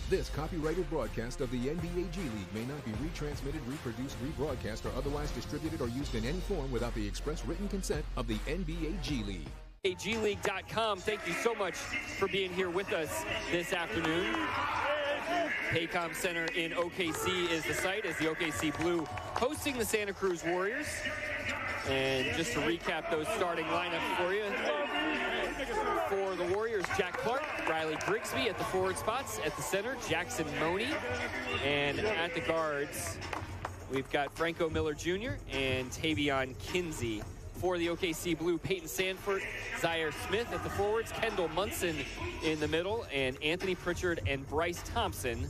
This copyrighted broadcast of the NBA G League may not be retransmitted, reproduced, rebroadcast, or otherwise distributed or used in any form without the express written consent of the NBA G League. GLeague.com. Thank you so much for being here with us this afternoon. Paycom Center in OKC is the site as the OKC Blue hosting the Santa Cruz Warriors. And just to recap those starting lineups for you. For the Warriors, Jack Clark, Riley Grigsby at the forward spots. At the center, Jackson Money. And at the guards, we've got Franco Miller Jr. and Tavion Kinsey. For the OKC Blue, Peyton Sanford, Zaire Smith at the forwards, Kendall Munson in the middle, and Anthony Pritchard and Bryce Thompson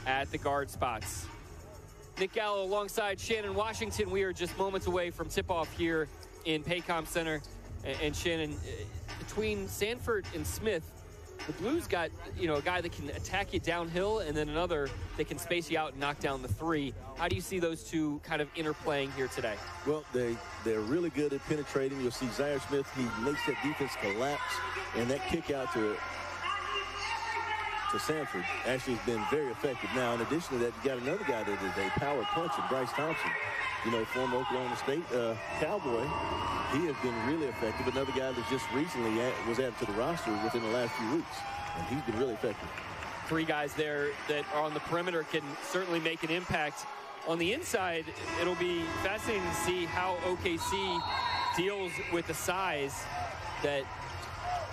at the guard spots. Nick Gallo alongside Shannon Washington. We are just moments away from tip-off here in Paycom Center. And Shannon, between Sanford and Smith, the Blues got, a guy that can attack you downhill and then another that can space you out and knock down the three. How do you see those two kind of interplaying here today? Well, they're really good at penetrating. You'll see Zaire Smith, he makes that defense collapse, and that kick out to Sanford actually has been very effective. Now, in addition to that, you got another guy that is a power puncher, Bryce Thompson. Former Oklahoma State Cowboy. He has been really effective. Another guy that just recently was added to the roster within the last few weeks, and he's been really effective. Three guys there that are on the perimeter can certainly make an impact. On the inside, it'll be fascinating to see how OKC deals with the size that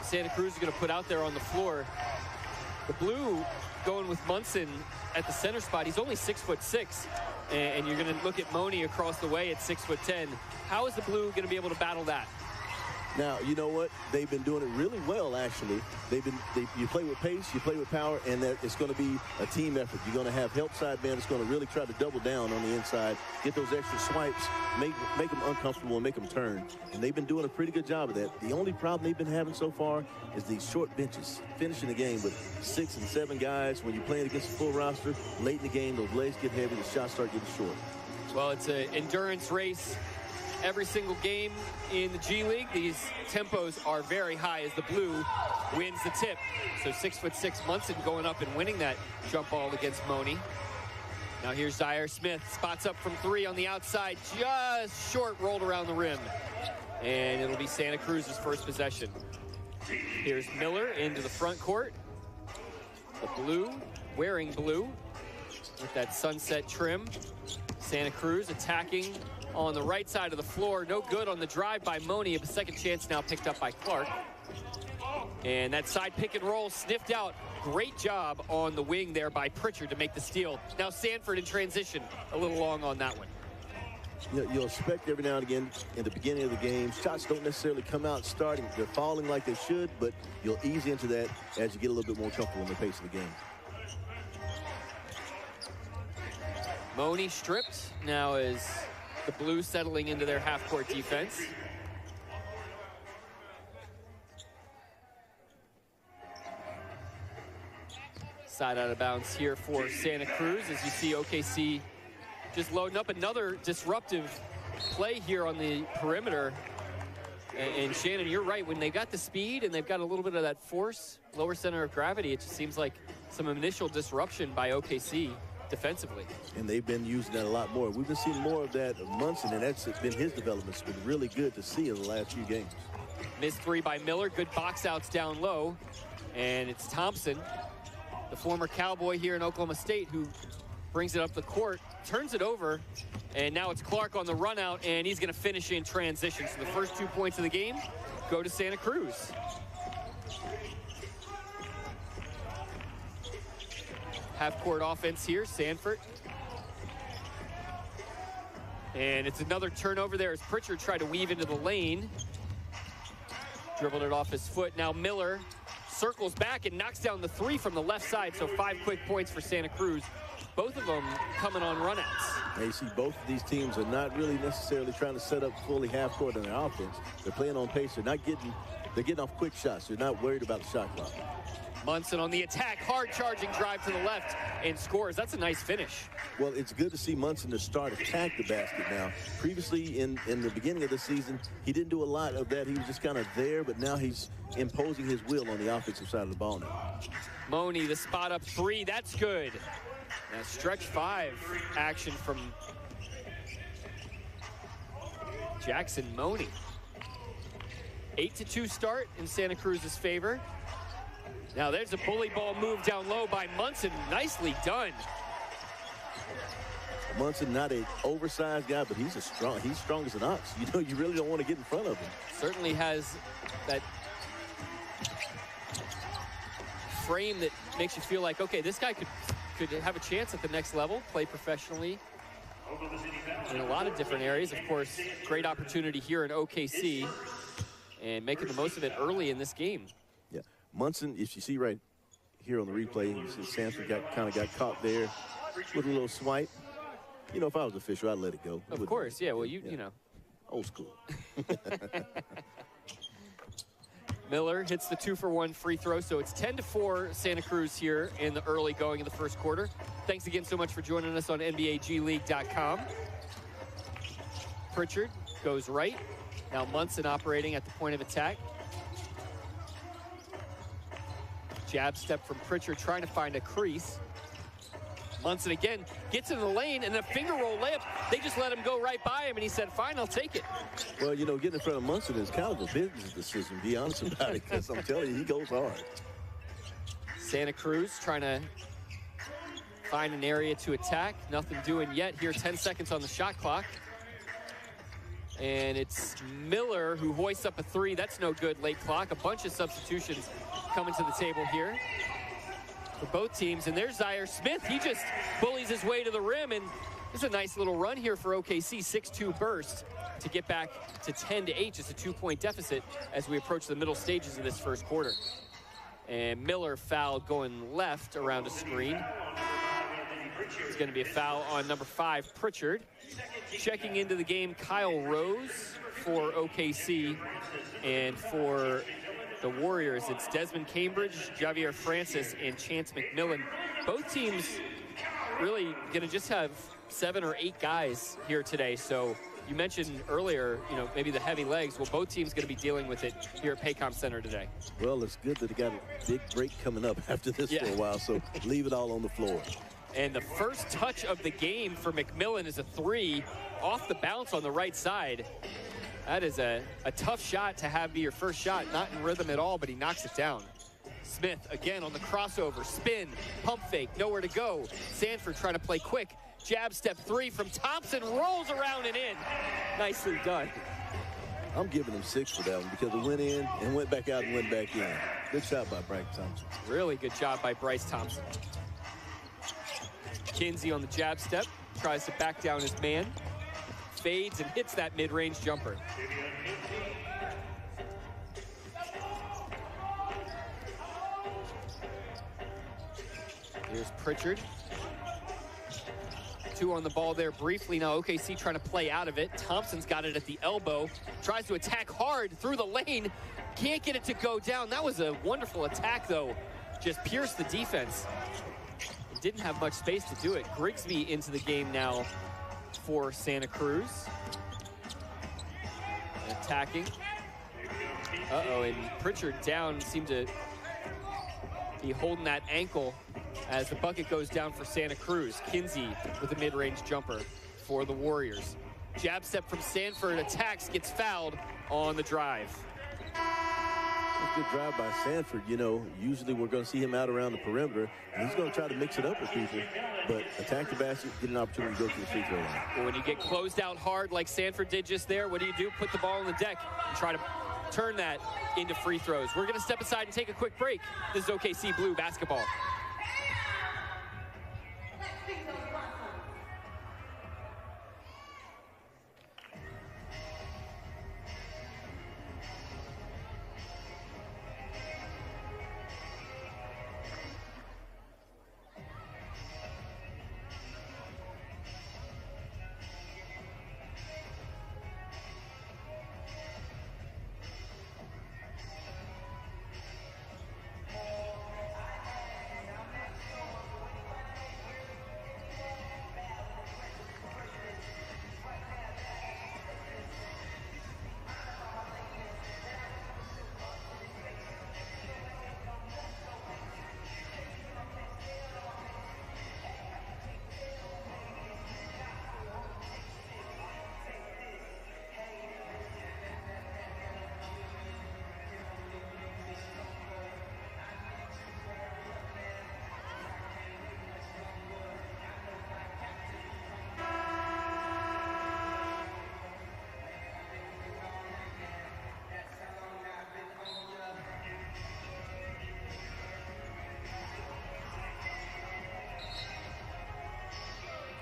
Santa Cruz is going to put out there on the floor. The Blue going with Munson at the center spot. He's only 6'6", and you're going to look at Money across the way at 6'10". How is the Blue going to be able to battle that? Now, you know what? They've been doing it really well, actually. You play with pace, you play with power, and it's going to be a team effort. You're going to have help side man that's going to really try to double down on the inside, get those extra swipes, make them uncomfortable and make them turn. And they've been doing a pretty good job of that. The only problem they've been having so far is these short benches, finishing the game with 6 and 7 guys. When you're playing against a full roster, late in the game, those legs get heavy, the shots start getting short. Well, it's an endurance race. Every single game in the G League, these tempos are very high as the Blue wins the tip. So 6'6" Munson going up and winning that jump ball against Money. Now here's Zaire Smith, spots up from 3 on the outside, just short, rolled around the rim. And it'll be Santa Cruz's first possession. Here's Miller into the front court. The Blue, wearing blue with that sunset trim. Santa Cruz attacking on the right side of the floor. No good on the drive by Money. A second chance now picked up by Clark. And that side pick and roll sniffed out. Great job on the wing there by Pritchard to make the steal. Now Sanford in transition. A little long on that one. You'll expect every now and again in the beginning of the game, shots don't necessarily come out starting. They're falling like they should, but you'll ease into that as you get a little bit more comfortable in the pace of the game. Money stripped. Now is the Blue settling into their half-court defense. Side out of bounds here for Santa Cruz as you see OKC just loading up another disruptive play here on the perimeter. And Shannon, you're right. When they've got the speed and they've got a little bit of that force, lower center of gravity, it just seems like some initial disruption by OKC defensively. And they've been using that a lot more. We've been seeing more of that of Munson, and that's been his development. It's been really good to see in the last few games. Missed 3 by Miller. Good box outs down low. And it's Thompson, the former Cowboy here in Oklahoma State, who brings it up the court, turns it over, and now it's Clark on the run out, and he's going to finish in transition. So the first 2 points of the game go to Santa Cruz. Half-court offense here, Sanford. And it's another turnover there as Pritchard tried to weave into the lane. Dribbled it off his foot. Now Miller circles back and knocks down the 3 from the left side. So 5 quick points for Santa Cruz. Both of them coming on runouts. Now you see both of these teams are not really necessarily trying to set up fully half-court in their offense. They're playing on pace. They're getting off quick shots. They're not worried about the shot clock. Munson on the attack, hard charging drive to the left and scores. That's a nice finish. Well, it's good to see Munson to start attack the basket now. Previously in the beginning of the season, he didn't do a lot of that. He was just kind of there, but now he's imposing his will on the offensive side of the ball now. Money, the spot up three, that's good. Now stretch 5 action from Jackson Money. 8-2 start in Santa Cruz's favor. Now there's a bully ball move down low by Munson. Nicely done. Munson, not an oversized guy, but he's strong as an ox. You know, you really don't want to get in front of him. Certainly has that frame that makes you feel like, okay, this guy could have a chance at the next level, play professionally in a lot of different areas. Of course, great opportunity here in OKC and making the most of it early in this game. Yeah, Munson, if you see right here on the replay, you see Sanford kind of got caught there with a little swipe. You know, if I was official, I'd let it go. Of course, yeah, well, you know. Old school. Miller hits the 2-for-1 free throw, so it's 10-4 Santa Cruz here in the early going of the first quarter. Thanks again so much for joining us on NBAGleague.com. Pritchard goes right. Now Munson operating at the point of attack. Jab step from Pritchard trying to find a crease. Munson again gets in the lane and a finger roll layup. They just let him go right by him, and he said, fine, I'll take it. Well, you know, getting in front of Munson is kind of a business decision, be honest about it, because I'm telling you, he goes hard. Santa Cruz trying to find an area to attack. Nothing doing yet here. 10 seconds on the shot clock. And it's Miller who hoists up a 3. That's no good, late clock. A bunch of substitutions coming to the table here for both teams. And there's Zaire Smith. He just bullies his way to the rim. And it's a nice little run here for OKC. 6-2 burst to get back to 10-8. Just a 2-point deficit as we approach the middle stages of this first quarter. And Miller fouled going left around a screen. It's going to be a foul on number 5, Pritchard. Checking into the game, Kyle Rose for OKC. And for the Warriors, it's Desmond Cambridge, Javier Francis, and Chance McMillan. Both teams really going to just have 7 or 8 guys here today. So you mentioned earlier, you know, maybe the heavy legs. Well, both teams going to be dealing with it here at Paycom Center today. Well, it's good that they got a big break coming up after this for a while, so leave it all on the floor. And the first touch of the game for McMillan is a 3 off the bounce on the right side. That is a tough shot to have be your first shot. Not in rhythm at all, but he knocks it down. Smith again on the crossover, spin, pump fake, nowhere to go. Sanford trying to play quick. Jab step 3 from Thompson, rolls around and in. Nicely done. I'm giving him 6 for that one because it went in and went back out and went back in. Good shot by Bryce Thompson. Really good job by Bryce Thompson. Kinsey on the jab step, tries to back down his man, fades and hits that mid-range jumper. Here's Pritchard. 2 on the ball there briefly. Now OKC trying to play out of it. Thompson's got it at the elbow, tries to attack hard through the lane, can't get it to go down. That was a wonderful attack though, just pierced the defense. Didn't have much space to do it. Grigsby into the game now for Santa Cruz. Attacking. Uh-oh, and Pritchard down, seemed to be holding that ankle as the bucket goes down for Santa Cruz. Kinsey with a mid-range jumper for the Warriors. Jab step from Sanford, attacks, gets fouled on the drive. Good drive by Sanford. You know, usually we're going to see him out around the perimeter, and he's going to try to mix it up with people, but attack the basket, get an opportunity to go to the free throw line. Well, when you get closed out hard like Sanford did just there, what do? Put the ball on the deck and try to turn that into free throws. We're going to step aside and take a quick break. This is OKC Blue basketball.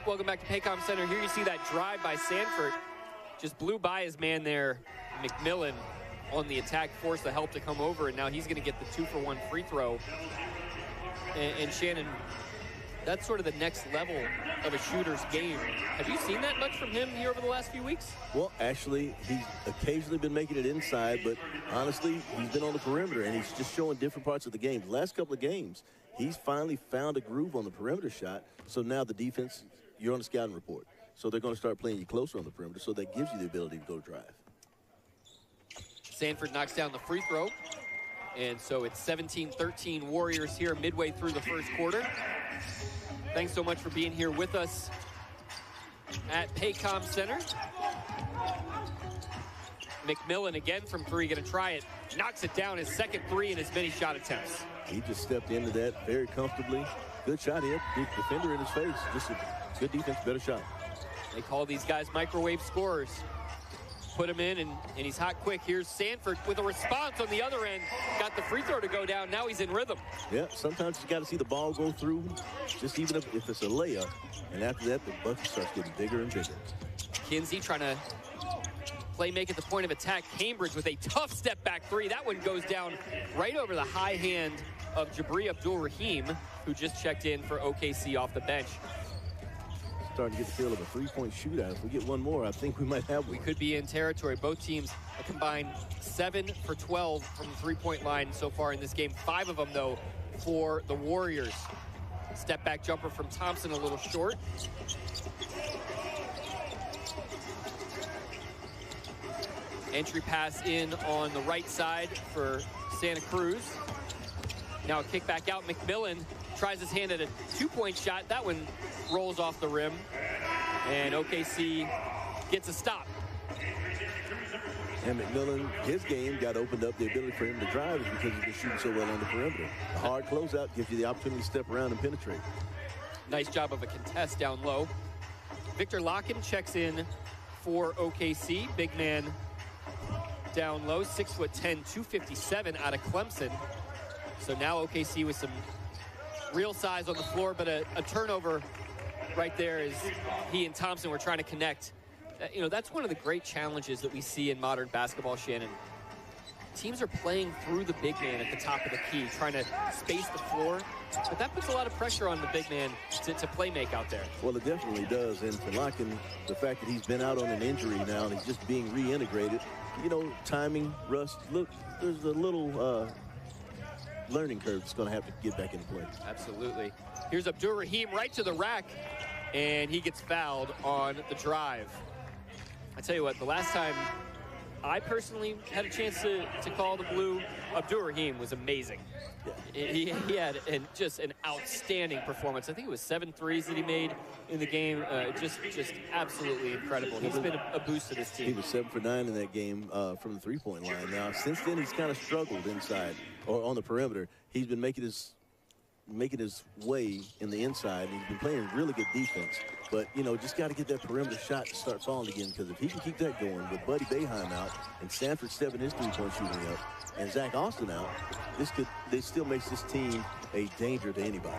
welcome back to Paycom Center. Here you see that drive by Sanford. Just blew by his man there. McMillan on the attack, forced the help to come over, and now he's going to get the 2-for-1 free throw. And Shannon, that's sort of the next level of a shooter's game. Have you seen that much from him here over the last few weeks? Well, actually, he's occasionally been making it inside, but honestly, he's been on the perimeter, and he's just showing different parts of the game. The last couple of games, he's finally found a groove on the perimeter shot, so now the defense, you're on the scouting report. So they're going to start playing you closer on the perimeter, so that gives you the ability to go drive. Sanford knocks down the free throw, and so it's 17-13 Warriors here midway through the first quarter. Thanks so much for being here with us at Paycom Center. McMillan again from three, going to try it. Knocks it down, his second three in his many shot attempts. He just stepped into that very comfortably. Good shot here. Big defender in his face. Just a good defense, better shot. They call these guys microwave scorers. Put him in, and he's hot quick. Here's Sanford with a response on the other end. Got the free throw to go down. Now he's in rhythm. Yeah, sometimes you got to see the ball go through, just even if it's a layup. And after that, the bucket starts getting bigger and bigger. Kinsey trying to make at the point of attack. Cambridge with a tough step back three. That one goes down right over the high hand of Jabri Abdul-Rahim, who just checked in for OKC off the bench. Starting to get the feel of a three-point shootout. If we get one more, I think we might have one. We could be in territory. Both teams a combined 7 for 12 from the three-point line so far in this game. 5 of them, though, for the Warriors. Step back jumper from Thompson, a little short. Entry pass in on the right side for Santa Cruz. Now a kick back out. McMillan tries his hand at a two-point shot. That one rolls off the rim, and OKC gets a stop. And McMillan, his game got opened up. The ability for him to drive is because he's been shooting so well on the perimeter. A hard closeout gives you the opportunity to step around and penetrate. Nice job of a contest down low. Victor Locken checks in for OKC. Big man down low, 6'10", 257 out of Clemson. So now OKC with some real size on the floor, but a turnover right there as he and Thompson were trying to connect. You know, that's one of the great challenges that we see in modern basketball, Shannon. Teams are playing through the big man at the top of the key, trying to space the floor, but that puts a lot of pressure on the big man to play make out there. Well, it definitely does, and for Locken, the fact that he's been out on an injury now and he's just being reintegrated, you know, timing, rust, look, there's a little learning curve that's going to have to get back into play. Absolutely. Here's Abdur-Rahim right to the rack, and he gets fouled on the drive. I tell you what, the last time I personally had a chance to call the blue, Abdur-Rahim was amazing. Yeah. He had just an outstanding performance. I think it was 7 threes that he made in the game. Just absolutely incredible. He's been a boost to this team. He was 7 for 9 in that game from the three-point line. Now, since then, he's kind of struggled inside or on the perimeter. He's been making his way in the inside, and he's been playing really good defense. But, you know, just got to get that perimeter shot to start falling again, because if he can keep that going with Buddy Boeheim out and Sanford stepping his three-point shooting up and Zach Austin out, this still makes this team a danger to anybody.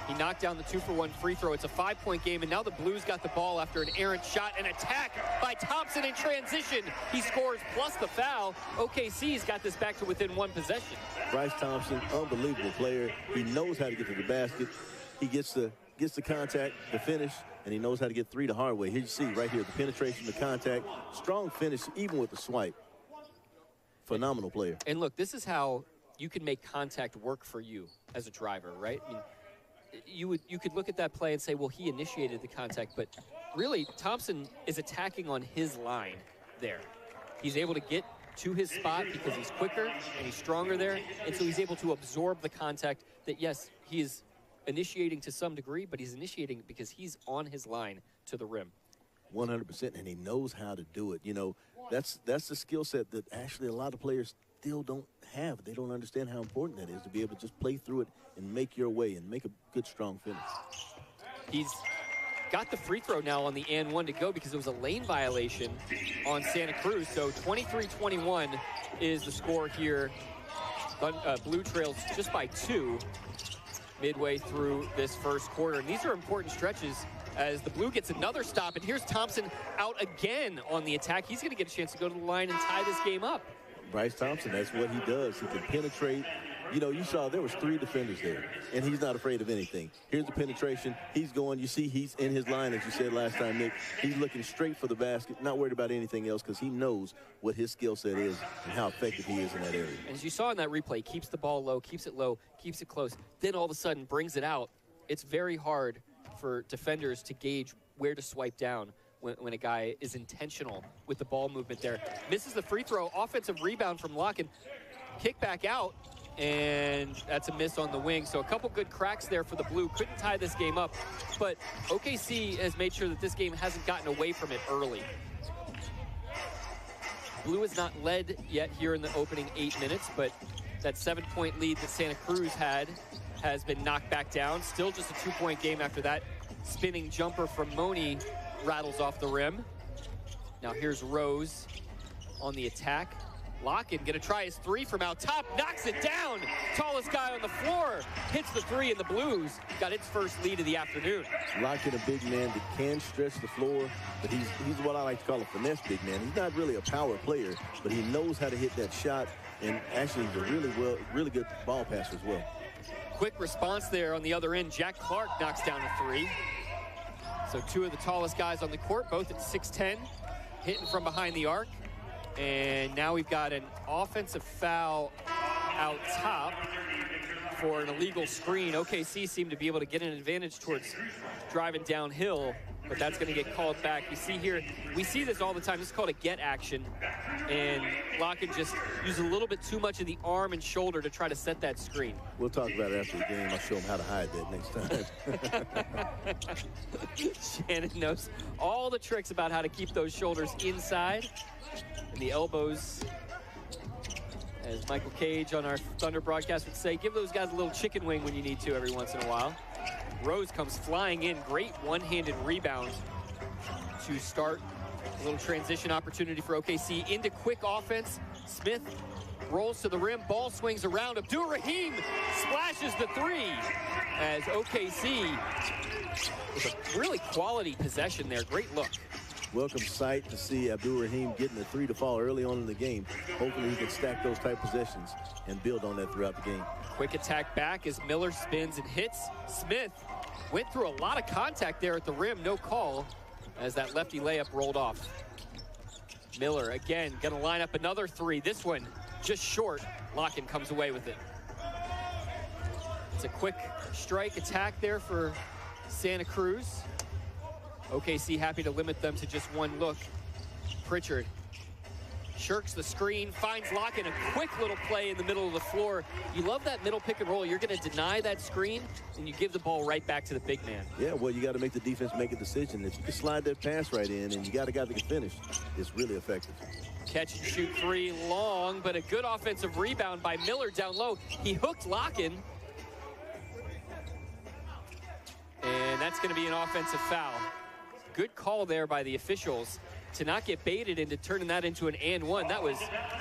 He knocked down the 2-for-1 free throw. It's a 5-point game, and now the Blues got the ball after an errant shot. An attack by Thompson in transition. He scores plus the foul. OKC's got this back to within 1 possession. Bryce Thompson, unbelievable player. He knows how to get to the basket. He gets the contact, the finish, and he knows how to get three the hard way. Here you see right here the penetration, the contact, strong finish even with the swipe. Phenomenal player. And look, this is how you can make contact work for you as a driver, right? I mean, you could look at that play and say, well, he initiated the contact, but really Thompson is attacking on his line there. He's able to get to his spot because he's quicker and he's stronger there, and so he's able to absorb the contact that, yes, he is initiating to some degree, but he's initiating because he's on his line to the rim. 100%, and he knows how to do it. You know, that's the skill set that actually a lot of players still don't have. They don't understand how important that is, to be able to just play through it and make your way and make a good, strong finish. He's got the free throw now on the and 1 to go because it was a lane violation on Santa Cruz. So 23-21 is the score here. Blue trails just by 2 midway through this first quarter. And these are important stretches as the Blue gets another stop. And here's Thompson out again on the attack. He's going to get a chance to go to the line and tie this game up. Bryce Thompson, that's what he does. He can penetrate. You know, you saw there was 3 defenders there, and he's not afraid of anything. Here's the penetration. He's going. You see he's in his line, as you said last time, Nick. He's looking straight for the basket, not worried about anything else because he knows what his skill set is and how effective he is in that area. As you saw in that replay, keeps the ball low, keeps it close, then all of a sudden brings it out. It's very hard for defenders to gauge where to swipe down when a guy is intentional with the ball movement there. Misses the free throw, offensive rebound from Locken. Kick back out, and that's a miss on the wing. So a couple good cracks there for the Blue. Couldn't tie this game up, but OKC has made sure that this game hasn't gotten away from it early. Blue has not led yet here in the opening 8 minutes, but that 7-point lead that Santa Cruz had has been knocked back down. Still just a 2-point game after that spinning jumper from Moni rattles off the rim. Now here's Rose on the attack. Locken gonna try his 3 from out top, knocks it down. Tallest guy on the floor hits the 3, and the Blues got its first lead of the afternoon. Locken, a big man that can stretch the floor, but he's what I like to call a finesse big man. He's not really a power player, but he knows how to hit that shot, and actually he's a really good ball passer as well. Quick response there on the other end. Jack Clark knocks down a 3. So 2 of the tallest guys on the court, both at 6'10", hitting from behind the arc. And now we've got an offensive foul out top for an illegal screen. OKC seemed to be able to get an advantage towards driving downhill, but that's going to get called back. You see here, we see this all the time. This is called a get action, and Locken just used a little bit too much of the arm and shoulder to try to set that screen. We'll talk about it after the game. I'll show him how to hide that next time. Shannon knows all the tricks about how to keep those shoulders inside and the elbows. As Michael Cage on our Thunder broadcast would say, give those guys a little chicken wing when you need to every once in a while. Rose comes flying in. Great one-handed rebound to start a little transition opportunity for OKC into quick offense. Smith rolls to the rim, ball swings around. Abdur-Rahim splashes the 3 as OKC with a really quality possession there. Great look. Welcome sight to see Abdur-Rahim getting the 3 to fall early on in the game. Hopefully he can stack those type possessions and build on that throughout the game. Quick attack back as Miller spins and hits. Smith went through a lot of contact there at the rim. No call as that lefty layup rolled off. Miller again gonna line up another 3. This one just short. Locken comes away with it. It's a quick strike attack there for Santa Cruz. OKC happy to limit them to just 1 look. Pritchard shirks the screen, finds Locken, a quick little play in the middle of the floor. You love that middle pick and roll. You're going to deny that screen, and you give the ball right back to the big man. Yeah, well, you got to make the defense make a decision. If you can slide that pass right in and you got a guy that can finish, it's really effective. Catch and shoot 3 long, but a good offensive rebound by Miller down low. He hooked Locken, and that's going to be an offensive foul. Good call there by the officials to not get baited into turning that into an and 1. That was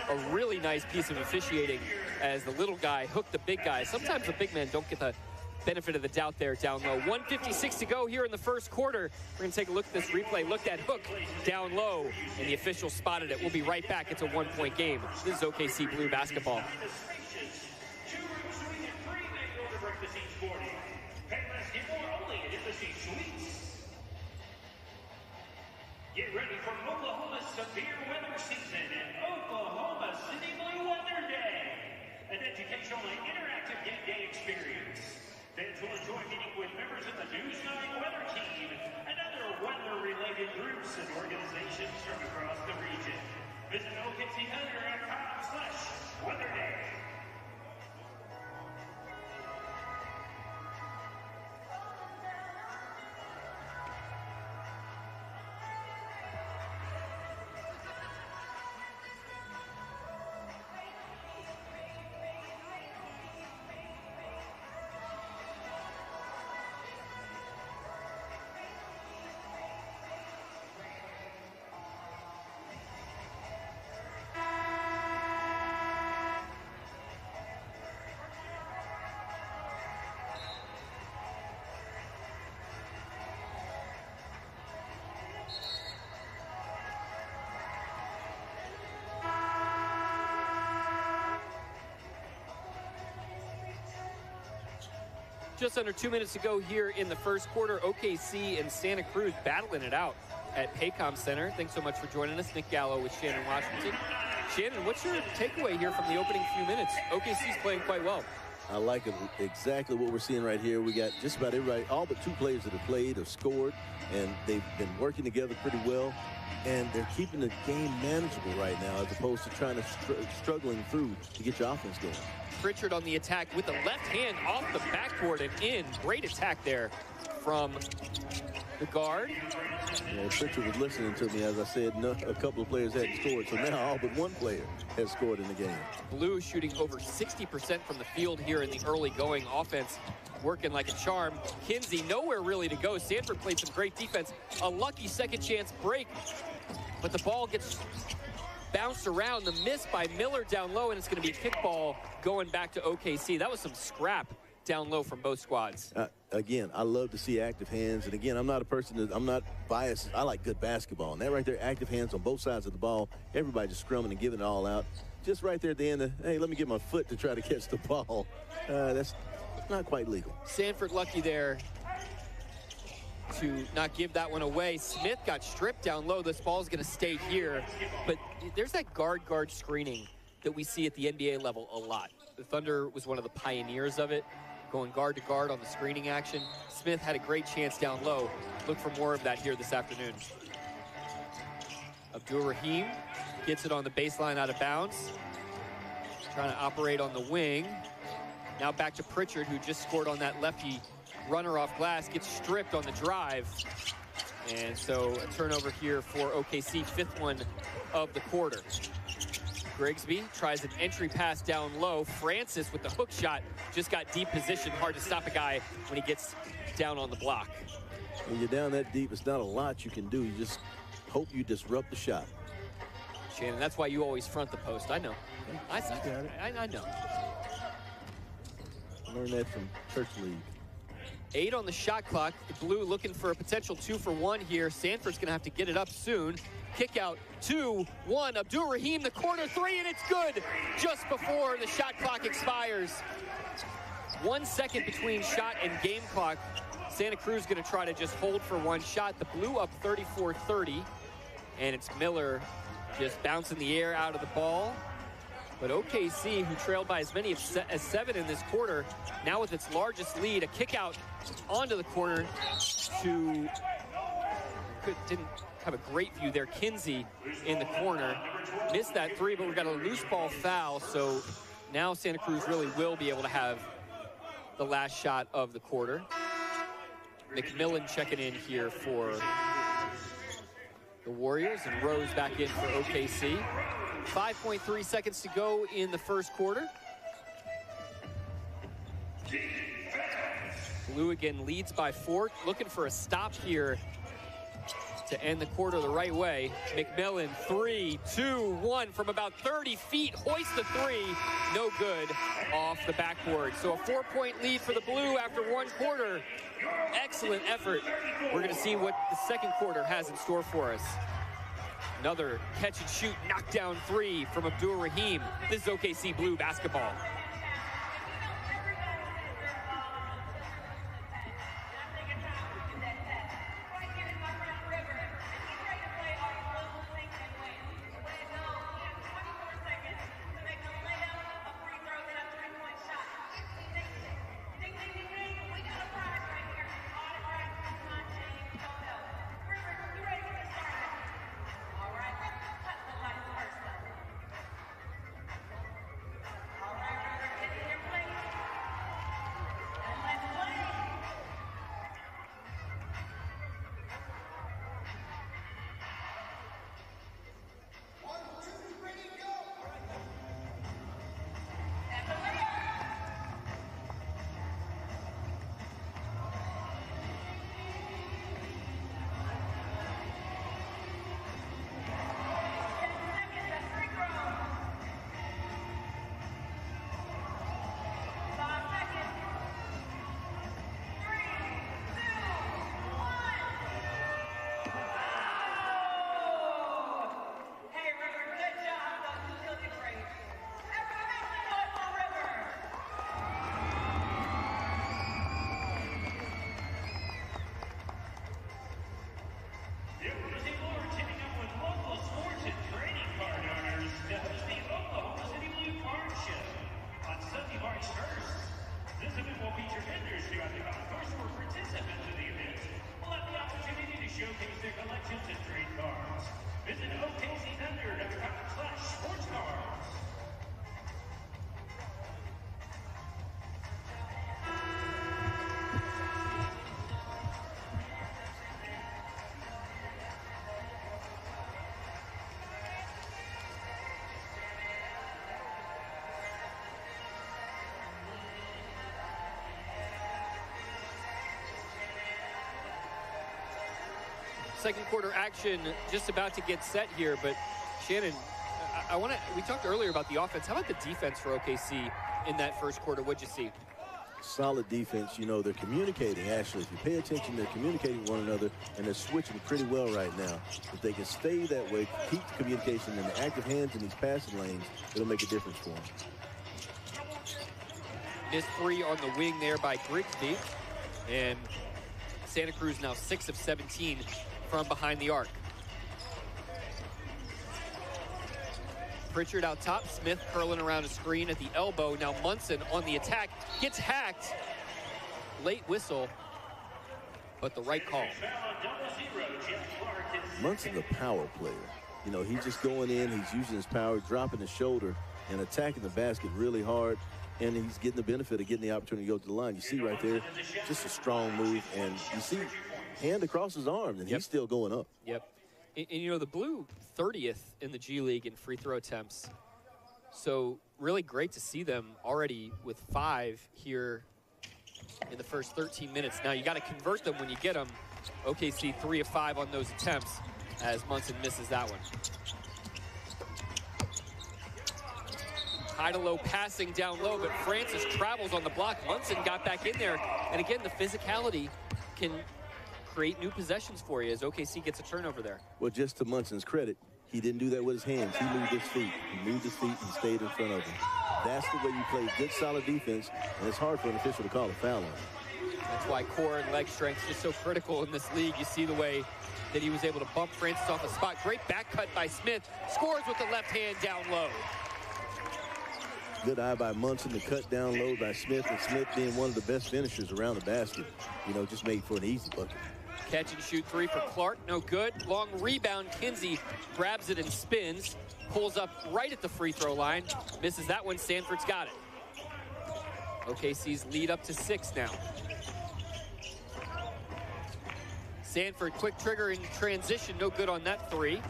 a really nice piece of officiating as the little guy hooked the big guy. Sometimes the big men don't get the benefit of the doubt there down low. 1:56 to go here in the first quarter. We're going to take a look at this replay. Look at hook down low, and the official spotted it. We'll be right back. It's a 1-point game. This is OKC Blue basketball. Get ready for Oklahoma's severe weather season and Oklahoma City Blue Weather Day, an educational and interactive game day experience. Fans will enjoy meeting with members of the News 9 Weather Team and other weather-related groups and organizations from across the region. Visit OKCThunder.com/weatherday. Just under 2 minutes to go here in the first quarter. OKC and Santa Cruz battling it out at Paycom Center. Thanks so much for joining us. Nick Gallo with Shannon Washington. Shannon, what's your takeaway here from the opening few minutes? OKC's playing quite well. I like it, exactly what we're seeing right here. We got just about everybody, all but 2 players that have played have scored, and they've been working together pretty well. And they're keeping the game manageable right now as opposed to trying to struggling through to get your offense going. Pritchard on the attack with the left hand off the backboard and in. Great attack there from the guard. Yeah, Pritchard was listening to me as I said a couple of players hadn't scored, so now all but 1 player has scored in the game. Blue shooting over 60% from the field here in the early going. Offense working like a charm. Kinsey nowhere really to go. Sanford played some great defense. A lucky second chance break, but the ball gets bounced around. The miss by Miller down low, and it's going to be kickball going back to OKC. That was some scrap down low from both squads. Again, I love to see active hands. And again, I'm not a person that, I'm not biased. I like good basketball. And that right there, active hands on both sides of the ball. Everybody just scrumming and giving it all out. Just right there at the end, hey, let me get my foot to try to catch the ball. That's not quite legal. Sanford lucky there to not give that one away. Smith got stripped down low. This ball's going to stay here. But there's that guard screening that we see at the NBA level a lot. The Thunder was one of the pioneers of it, going guard to guard on the screening action. Smith had a great chance down low. Look for more of that here this afternoon. Abdur-Rahim gets it on the baseline out of bounds. Trying to operate on the wing. Now back to Pritchard, who just scored on that lefty runner off glass, gets stripped on the drive. And so a turnover here for OKC, 5th one of the quarter. Grigsby tries an entry pass down low. Francis with the hook shot, just got deep position. Hard to stop a guy when he gets down on the block. When you're down that deep, it's not a lot you can do. You just hope you disrupt the shot. Shannon, that's why you always front the post. I know. I know. Learned that from Church League. 8 on the shot clock. The Blue looking for a potential 2 for 1 here. Sanford's going to have to get it up soon. Kick out, 2-1. Abdur-Rahim, the corner 3, and it's good just before the shot clock expires. 1 second between shot and game clock. Santa Cruz going to try to just hold for 1 shot. The Blue up 34-30, and it's Miller just bouncing the air out of the ball. But OKC, who trailed by as many as 7 in this quarter, now with its largest lead, a kick out onto the corner to, didn't have a great view there. Kinsey in the corner. Missed that 3, but we've got a loose ball foul, so now Santa Cruz really will be able to have the last shot of the quarter. McMillan checking in here for the Warriors, and Rose back in for OKC. 5.3 seconds to go in the first quarter. Blue again leads by 4, looking for a stop here to end the quarter the right way. McMillan, 3, 2, 1 from about 30 feet, hoists the 3, no good, off the backboard. So a 4-point lead for the Blue after 1 quarter. Excellent effort. We're going to see what the second quarter has in store for us. Another catch and shoot knockdown 3 from Abdur-Rahim. This is OKC Blue basketball. showcase their collections of trade cards. Visit OKCThunder.com/sportscards. Second quarter action just about to get set here, but Shannon, we talked earlier about the offense. How about the defense for OKC in that first quarter? What'd you see? Solid defense. You know, they're communicating, actually. If you pay attention, they're communicating with one another, and they're switching pretty well right now. If they can stay that way, keep the communication in the active hands in these passing lanes, it'll make a difference for them. Missed three on the wing there by Grigsby, and Santa Cruz now 6 of 17 from behind the arc. Pritchard out top, Smith curling around a screen at the elbow. Now Munson on the attack, gets hacked. Late whistle, but the right call. Munson's a power player. You know, he's just going in, he's using his power, dropping his shoulder, and attacking the basket really hard. And he's getting the benefit of getting the opportunity to go to the line. You see right there, just a strong move. And you see hand across his arm, and he's still going up. Yep. And you know, the Blue 30th in the G League in free throw attempts. So really great to see them already with 5 here in the first 13 minutes. Now you got to convert them when you get them. OKC 3 of 5 on those attempts as Munson misses that one. High to low passing down low, but Francis travels on the block. Munson got back in there. And again, the physicality can create new possessions for you as OKC gets a turnover there. Well, just to Munson's credit, he didn't do that with his hands. He moved his feet. He moved his feet and stayed in front of him. That's the way you play good, solid defense, and it's hard for an official to call a foul on it. That's why core and leg strength is so critical in this league. You see the way that he was able to bump Francis off the spot. Great back cut by Smith. Scores with the left hand down low. Good eye by Munson, the cut down low by Smith, and Smith being one of the best finishers around the basket. You know, just made for an easy bucket. Catch and shoot 3 for Clark, no good. Long rebound, Kinsey grabs it and spins. Pulls up right at the free throw line. Misses that one, Sanford's got it. OKC's lead up to 6 now. Sanford, quick trigger in transition, no good on that 3.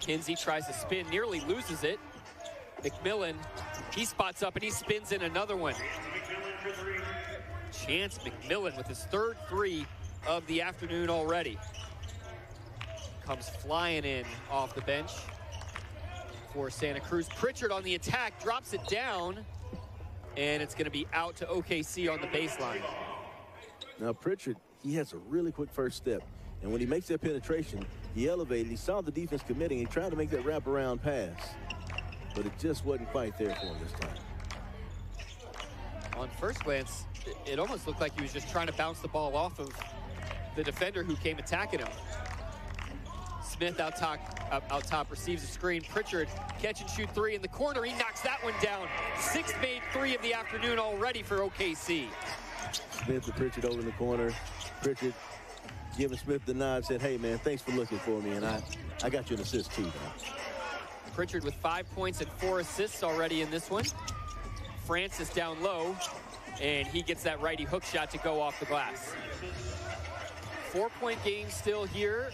Kinsey tries to spin, nearly loses it. McMillan, he spots up and he spins in another one. Chance McMillan with his 3rd 3 of the afternoon already. Comes flying in off the bench for Santa Cruz. Pritchard on the attack, drops it down, and it's going to be out to OKC on the baseline. Now Pritchard, he has a really quick first step. And when he makes that penetration, he elevated, he saw the defense committing, he tried to make that wraparound pass. But it just wasn't quite there for him this time. On first glance, it almost looked like he was just trying to bounce the ball off of the defender who came attacking him. Smith out top receives a screen. Pritchard, catch and shoot 3 in the corner. He knocks that one down. 6th made 3 of the afternoon already for OKC. Smith and Pritchard over in the corner. Pritchard giving Smith the nod, said, hey, man, thanks for looking for me, and I got you an assist, too, man. Pritchard with 5 points and 4 assists already in this one. Francis down low, and he gets that righty hook shot to go off the glass. 4-point game still here,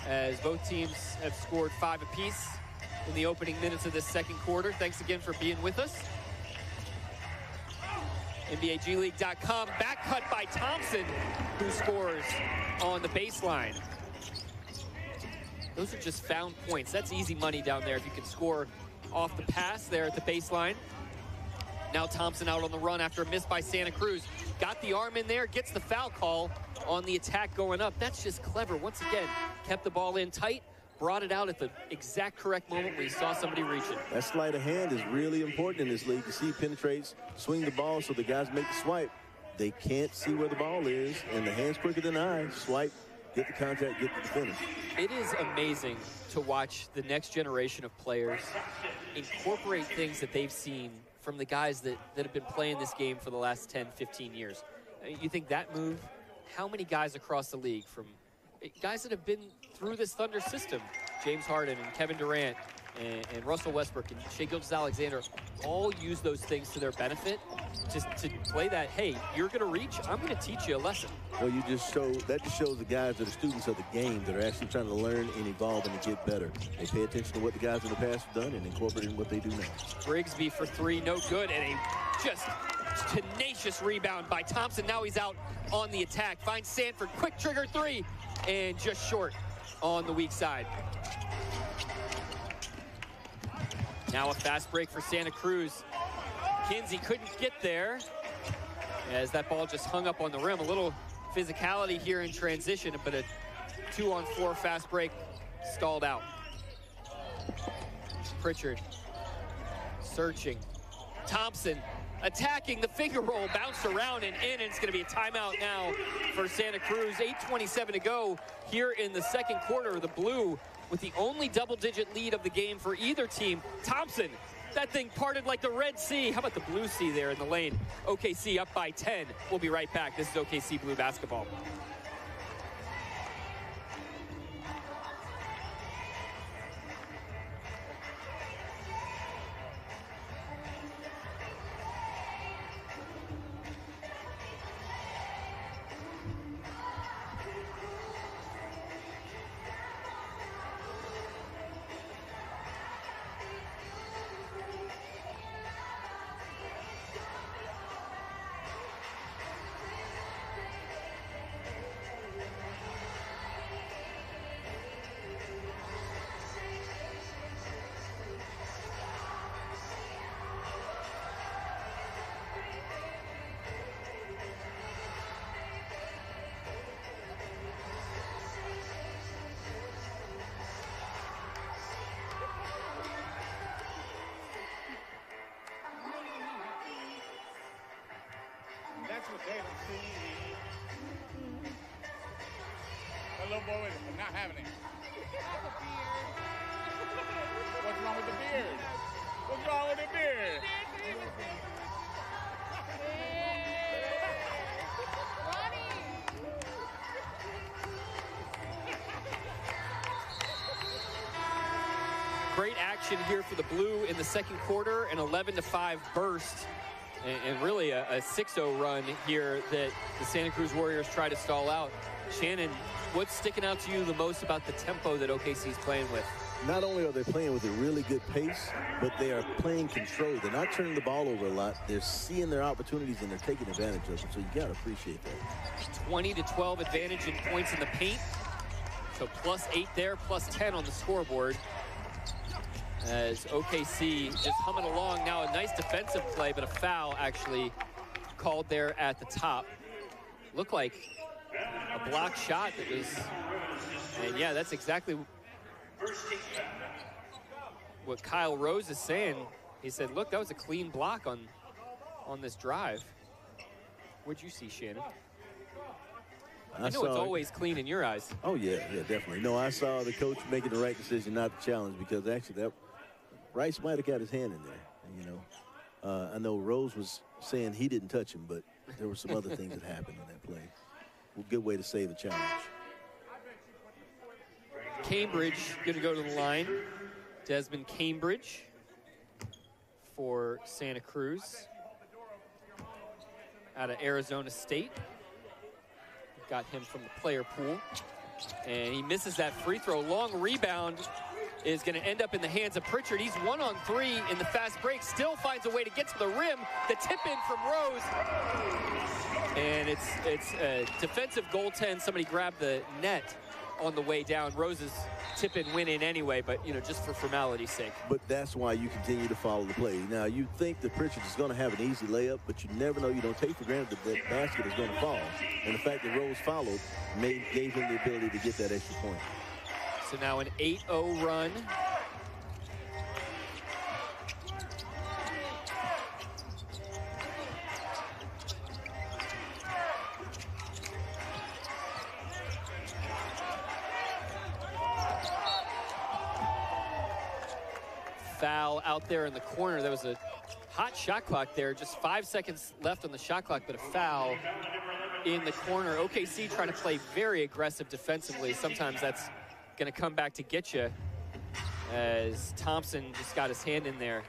as both teams have scored 5 apiece in the opening minutes of this second quarter. Thanks again for being with us. NBAGleague.com, back cut by Thompson, who scores on the baseline. Those are just found points. That's easy money down there if you can score off the pass there at the baseline. Now Thompson out on the run after a miss by Santa Cruz. Got the arm in there, gets the foul call on the attack going up. That's just clever. Once again, kept the ball in tight, brought it out at the exact correct moment when he saw somebody reaching. That sleight of hand is really important in this league. You see he penetrates, swing the ball so the guys make the swipe. They can't see where the ball is, and the hand's quicker than the eye. Swipe, get the contact, get to the finish. It is amazing to watch the next generation of players incorporate things that they've seen from the guys that have been playing this game for the last 10, 15 years. You think that move, how many guys across the league, from guys that have been through this Thunder system, James Harden and Kevin Durant and Russell Westbrook and Shai Gilgeous-Alexander, all use those things to their benefit, just to play that, hey, you're going to reach, I'm going to teach you a lesson. Well, that just shows the guys that are students of the game that are actually trying to learn and evolve and to get better. They pay attention to what the guys in the past have done and incorporate in what they do now. Grigsby for three, no good, and a just tenacious rebound by Thompson. Now he's out on the attack. Finds Sanford, quick trigger three, and just short on the weak side. Now a fast break for Santa Cruz. Kinsey couldn't get there as that ball just hung up on the rim. A little physicality here in transition, but a 2-on-4 fast break stalled out. Pritchard searching. Thompson attacking the finger roll, bounced around and in, and it's gonna be a timeout now for Santa Cruz. 8:27 to go here in the second quarter. The Blue with the only double-digit lead of the game for either team. Thompson, that thing parted like the Red Sea. How about the Blue Sea there in the lane? OKC up by 10. We'll be right back. This is OKC Blue basketball. That's what they don't see. That little boy is not having it. What's wrong with the beard? What's wrong with the beard? Great action here for the Blue in the second quarter, an 11-5 burst. And really a 6-0 run here that the Santa Cruz Warriors try to stall out. Shannon, what's sticking out to you the most about the tempo that OKC's playing with? Not only are they playing with a really good pace, but they are playing control. They're not turning the ball over a lot. They're seeing their opportunities and they're taking advantage of them. So you got to appreciate that. 20-12 advantage in points in the paint. So +8 there, +10 on the scoreboard. As OKC just humming along. Now a nice defensive play, but a foul actually called there at the top. Looked like a block shot that was, and yeah, that's exactly what Kyle Rose is saying. He said, look, that was a clean block on this drive. What'd you see, Shannon? I know it's always clean in your eyes. Oh, yeah, definitely. No, I saw the coach making the right decision not to challenge, because actually that Rice might have got his hand in there, you know. I know Rose was saying he didn't touch him, but there were some other things that happened in that play. A good way to save a challenge. Cambridge going to go to the line. Desmond Cambridge for Santa Cruz out of Arizona State. Got him from the player pool. And he misses that free throw. Long rebound is going to end up in the hands of Pritchard. He's 1-on-3 in the fast break. Still finds a way to get to the rim. The tip in from Rose. And it's a defensive goaltend. Somebody grabbed the net on the way down. Rose's tip in win in anyway, but you know, just for formality's sake. But that's why you continue to follow the play. Now you think that Pritchard is going to have an easy layup, but you never know. You don't take for granted that that basket is going to fall. And the fact that Rose followed gave him the ability to get that extra point. So now an 8-0 run. Foul out there in the corner. There was a Hot shot clock there, just 5 seconds left on the shot clock, but a foul in the corner. OKC trying to play very aggressive defensively. Sometimes that's going to come back to get you, as Thompson just got his hand in there.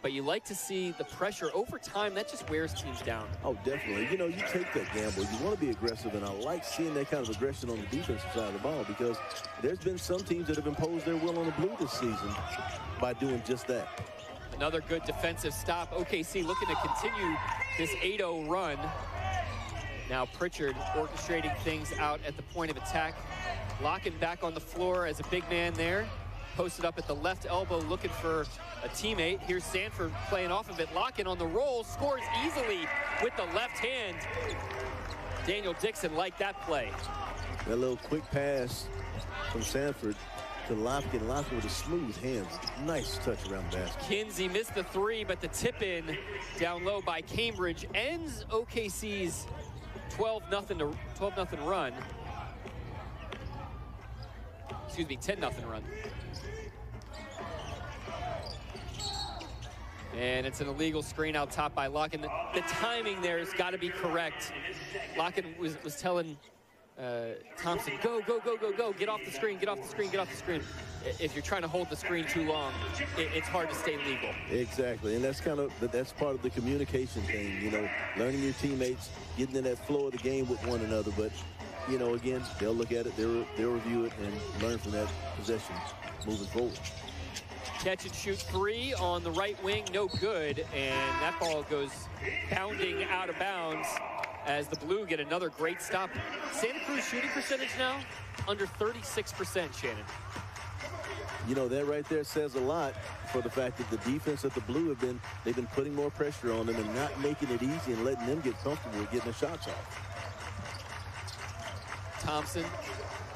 But you like to see the pressure over time. That just wears teams down. Oh, definitely. You know, you take that gamble. You want to be aggressive, and I like seeing that kind of aggression on the defensive side of the ball, because there's been some teams that have imposed their will on the Blue this season by doing just that. Another good defensive stop. OKC looking to continue this 8-0 run. Now Pritchard orchestrating things out at the point of attack. Locken back on the floor as a big man there. Posted up at the left elbow looking for a teammate. Here's Sanford playing off of it. Locken on the roll, scores easily with the left hand. Daniel Dixon liked that play. That little quick pass from Sanford to Locken. Locken with a smooth hands. Nice touch around the basket. Kinsey missed the three, but the tip in down low by Cambridge ends OKC's 12-0 run. Excuse me, 10-0 run. And it's an illegal screen out top by Locken. The timing there has got to be correct. Locken was telling Thompson, go, go, go, go, go. Get off the screen, get off the screen, get off the screen. If you're trying to hold the screen too long, it's hard to stay legal. Exactly, and that's part of the communication thing, you know, learning your teammates, getting in that flow of the game with one another. But, you know, again, they'll look at it, they'll review it, and learn from that possession moving forward. Catch and shoot three on the right wing, no good, and that ball goes bounding out of bounds as the Blue get another great stop. Santa Cruz shooting percentage now under 36%, Shannon. You know, that right there says a lot for the fact that the defense of the Blue they've been putting more pressure on them and not making it easy and letting them get comfortable with getting the shots off. Thompson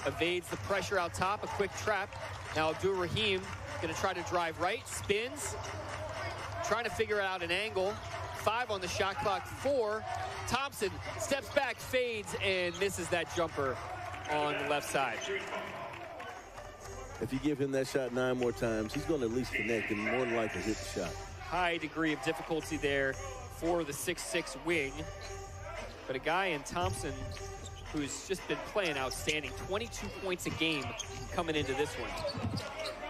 evades the pressure out top, a quick trap. Now Abdul-Rahim going to try to drive right, spins, trying to figure out an angle. 5 on the shot clock, 4. Thompson steps back, fades, and misses that jumper on the left side. If you give him that shot 9 more times, he's going to at least connect and more than likely hit the shot. High degree of difficulty there for the 6'6" wing. But a guy in Thompson who's just been playing outstanding. 22 points a game coming into this one.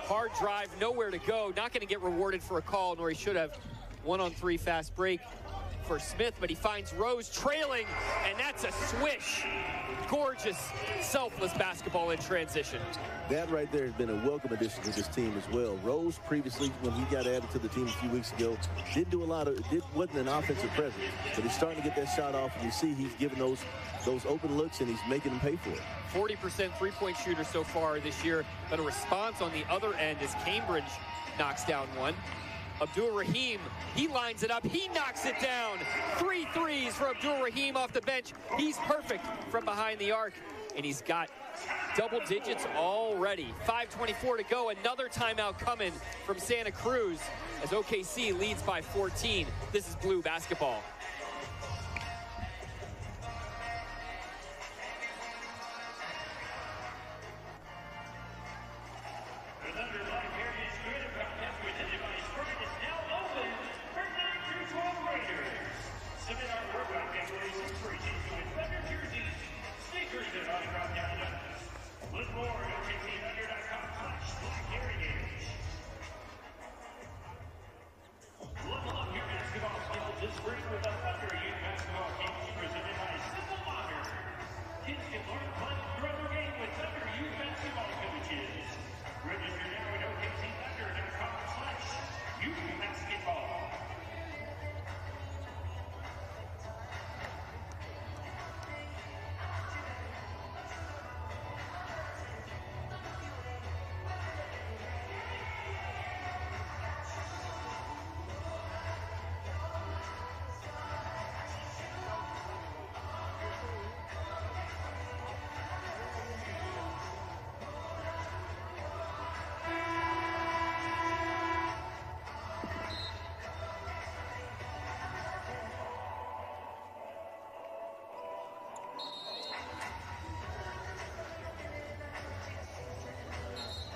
Hard drive, nowhere to go. Not going to get rewarded for a call, nor he should have. 1-on-3 fast break for Smith, but he finds Rose trailing, and that's a swish. Gorgeous, selfless basketball in transition. That right there has been a welcome addition to this team as well. Rose previously, when he got added to the team a few weeks ago, didn't do a lot of, wasn't an offensive presence, but he's starting to get that shot off, and you see he's giving those open looks, and he's making them pay for it. 40% three-point shooter so far this year, but a response on the other end as Cambridge knocks down one. Abdul-Rahim, he lines it up, he knocks it down. 3 threes for Abdul-Rahim off the bench. He's perfect from behind the arc, and he's got double digits already. 5:24 to go, another timeout coming from Santa Cruz as OKC leads by 14. This is Blue basketball. Level up your basketball skills this spring with a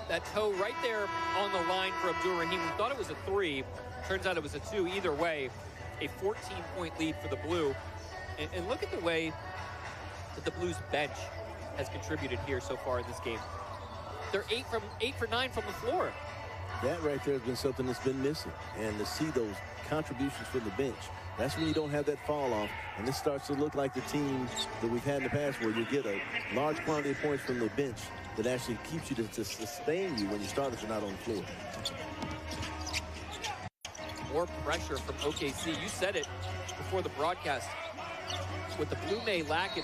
That toe right there on the line for Abdul Rahim. We thought it was a 3. Turns out it was a 2. Either way, a 14-point lead for the Blue. And look at the way that the Blues bench has contributed here so far in this game. They're 8 for 9 from the floor. That right there has been something that's been missing. And to see those contributions from the bench, that's when you don't have that fall off. And this starts to look like the team that we've had in the past where you get a large quantity of points from the bench that actually keeps you to sustain you when your starters are not on the floor. More pressure from OKC. You said it before the broadcast. With the Blue May lacking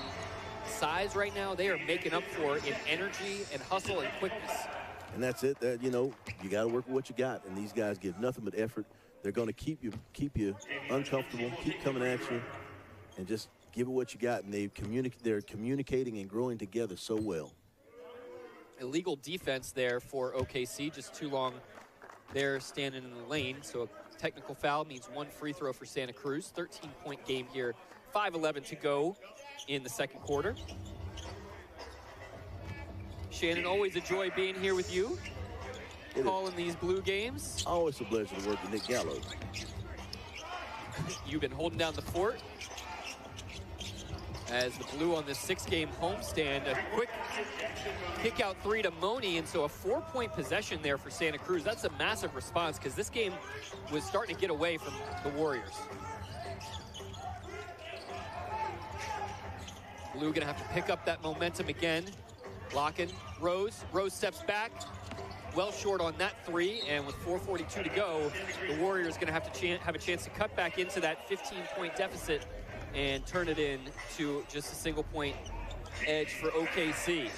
size right now, they are making up for in energy and hustle and quickness. And that's it. That, you know, you got to work with what you got. And these guys give nothing but effort. They're going to keep you uncomfortable, keep coming at you, and just give it what you got. And they're communicating and growing together so well. Illegal defense there for OKC, just too long there standing in the lane. So a technical foul means 1 free throw for Santa Cruz. 13-point game here, 5:11 to go in the second quarter. Shannon, always a joy being here with you, calling these Blue games. Always a pleasure to work with Nick Gallo. You've been holding down the fort as the Blue on this 6-game homestand. A quick kick-out 3 to Moni, and so a 4-point possession there for Santa Cruz. That's a massive response because this game was starting to get away from the Warriors. Blue gonna have to pick up that momentum again. Locken, Rose steps back. Well short on that 3, and with 4:42 to go, the Warriors gonna have to have a chance to cut back into that 15-point deficit and turn it in to just a single-point edge for OKC.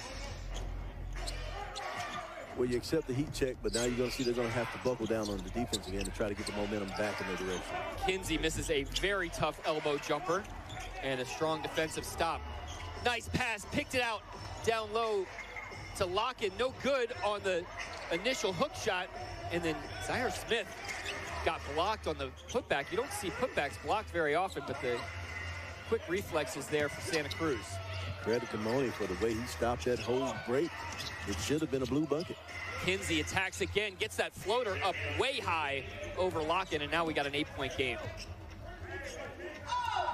Well, you accept the heat check, but now you're going to see they're going to have to buckle down on the defense again to try to get the momentum back in their direction. Kinsey misses a very tough elbow jumper and a strong defensive stop. Nice pass, picked it out down low to Locken. No good on the initial hook shot, and then Zaire Smith got blocked on the putback. You don't see putbacks blocked very often, but the quick reflexes there for Santa Cruz. Credit to Moni for the way he stopped that whole break. It should have been a Blue bucket. Kinsey attacks again, gets that floater up way high over Locken, and now we got an 8-point game.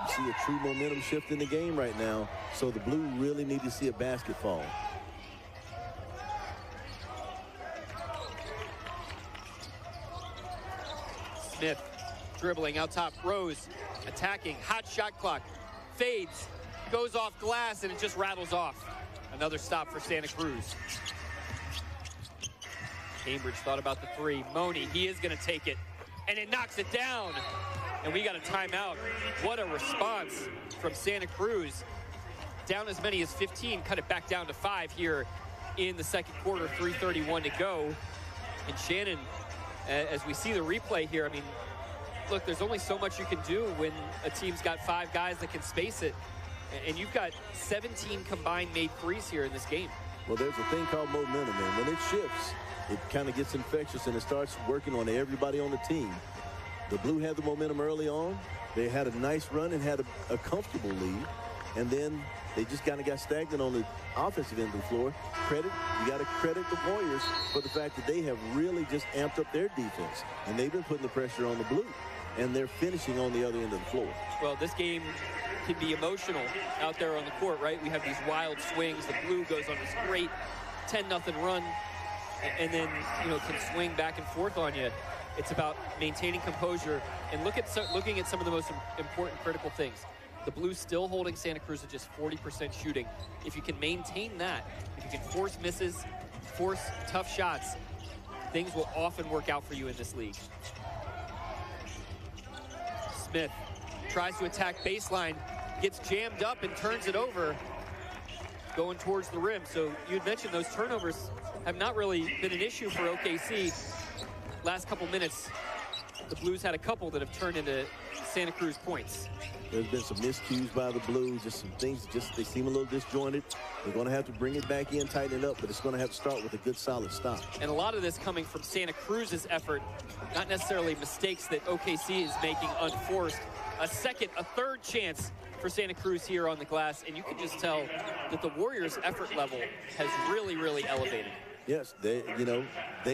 You see a true momentum shift in the game right now, so the Blue really need to see a basket fall. Smith dribbling out top. Rose attacking. Hot shot clock. Fades. Goes off glass, and it just rattles off. Another stop for Santa Cruz. Cambridge thought about the 3. Moni, he is going to take it, and it knocks it down. And we got a timeout. What a response from Santa Cruz. Down as many as 15, cut it back down to 5 here in the second quarter, 3:31 to go. And Shannon, as we see the replay here, I mean, look, there's only so much you can do when a team's got 5 guys that can space it. And you've got 17 combined made threes here in this game. Well, there's a thing called momentum, and when it shifts, it kind of gets infectious and it starts working on everybody on the team. The Blue had the momentum early on. They had a nice run and had a comfortable lead. And then they just kind of got stagnant on the offensive end of the floor. You got to credit the Warriors for the fact that they have really just amped up their defense. And they've been putting the pressure on the Blue. And they're finishing on the other end of the floor. Well, this game can be emotional out there on the court, right? We have these wild swings. The Blue goes on this great 10-0 run and then, you know, can swing back and forth on you. It's about maintaining composure and looking at some of the most important critical things. The Blues still holding Santa Cruz at just 40% shooting. If you can maintain that, if you can force misses, force tough shots, things will often work out for you in this league. Smith tries to attack baseline, gets jammed up and turns it over, going towards the rim. So you'd mentioned those turnovers have not really been an issue for OKC. Last couple minutes, the Blues had a couple that have turned into Santa Cruz points. There's been some miscues by the Blues, just some things, they seem a little disjointed. They're going to have to bring it back in, tighten it up, but it's going to have to start with a good, solid stop. And a lot of this coming from Santa Cruz's effort, not necessarily mistakes that OKC is making unforced. A third chance for Santa Cruz here on the glass, and you can just tell that the Warriors' effort level has really, really elevated. Yes, they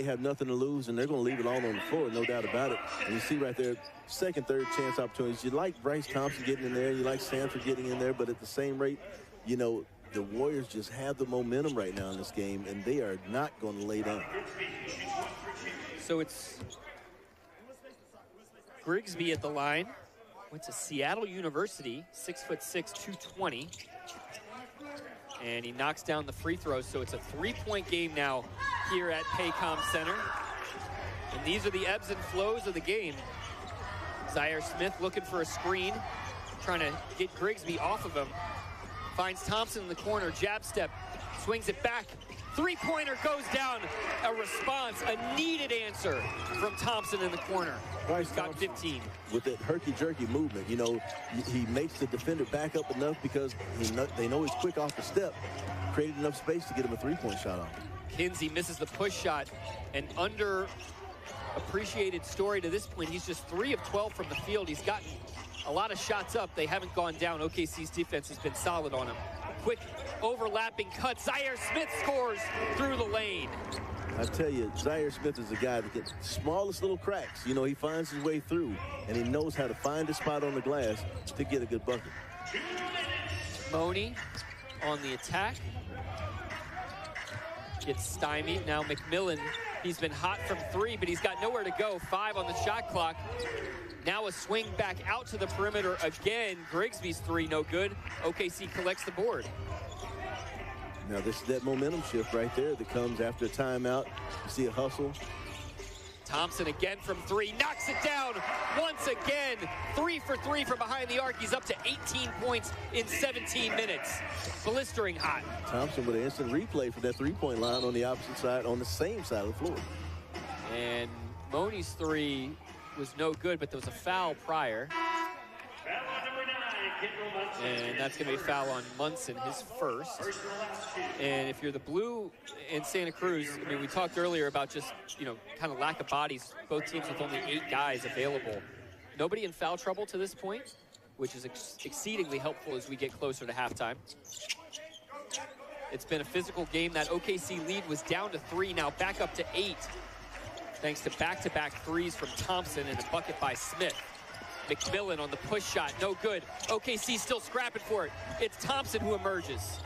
have nothing to lose, and they're going to leave it all on the floor, no doubt about it. And you see right there, second, third chance opportunities. You like Bryce Thompson getting in there. You like Sanford getting in there. But at the same rate, the Warriors just have the momentum right now in this game, and they are not going to lay down. So it's Grigsby at the line. Went to Seattle University, 6'6", 220. And he knocks down the free throws, so it's a three-point game now here at Paycom Center. And these are the ebbs and flows of the game. Zaire Smith looking for a screen, trying to get Grigsby off of him. Finds Thompson in the corner, jab step, swings it back. Three-pointer goes down. A response, a needed answer from Thompson in the corner. Bryce got 15. With that herky-jerky movement, he makes the defender back up enough because they know he's quick off the step, created enough space to get him a three-point shot off. Kinsey misses the push shot. An underappreciated story to this point. He's just 3 of 12 from the field. He's gotten a lot of shots up. They haven't gone down. OKC's defense has been solid on him. Quick overlapping cut. Zaire Smith scores through the lane. I tell you, Zaire Smith is a guy that gets smallest little cracks. He finds his way through, and he knows how to find a spot on the glass to get a good bucket. Money on the attack. Gets stymied. Now McMillan, he's been hot from 3, but he's got nowhere to go. 5 on the shot clock. Now a swing back out to the perimeter again. Grigsby's 3, no good. OKC collects the board. Now this is that momentum shift right there that comes after a timeout. You see a hustle. Thompson again from 3, knocks it down once again. 3 for 3 from behind the arc. He's up to 18 points in 17 minutes. Blistering hot. Thompson with an instant replay for that three-point line on the opposite side, on the same side of the floor. And Money's 3 was no good, but there was a foul prior. And that's going to be a foul on Munson, his first. And if you're the Blue in Santa Cruz, I mean, we talked earlier about just, kind of lack of bodies. Both teams with only 8 guys available. Nobody in foul trouble to this point, which is exceedingly helpful as we get closer to halftime. It's been a physical game. That OKC lead was down to 3, now back up to 8. Thanks to back-to-back threes from Thompson and a bucket by Smith. McMillan on the push shot, no good. OKC still scrapping for it. It's Thompson who emerges.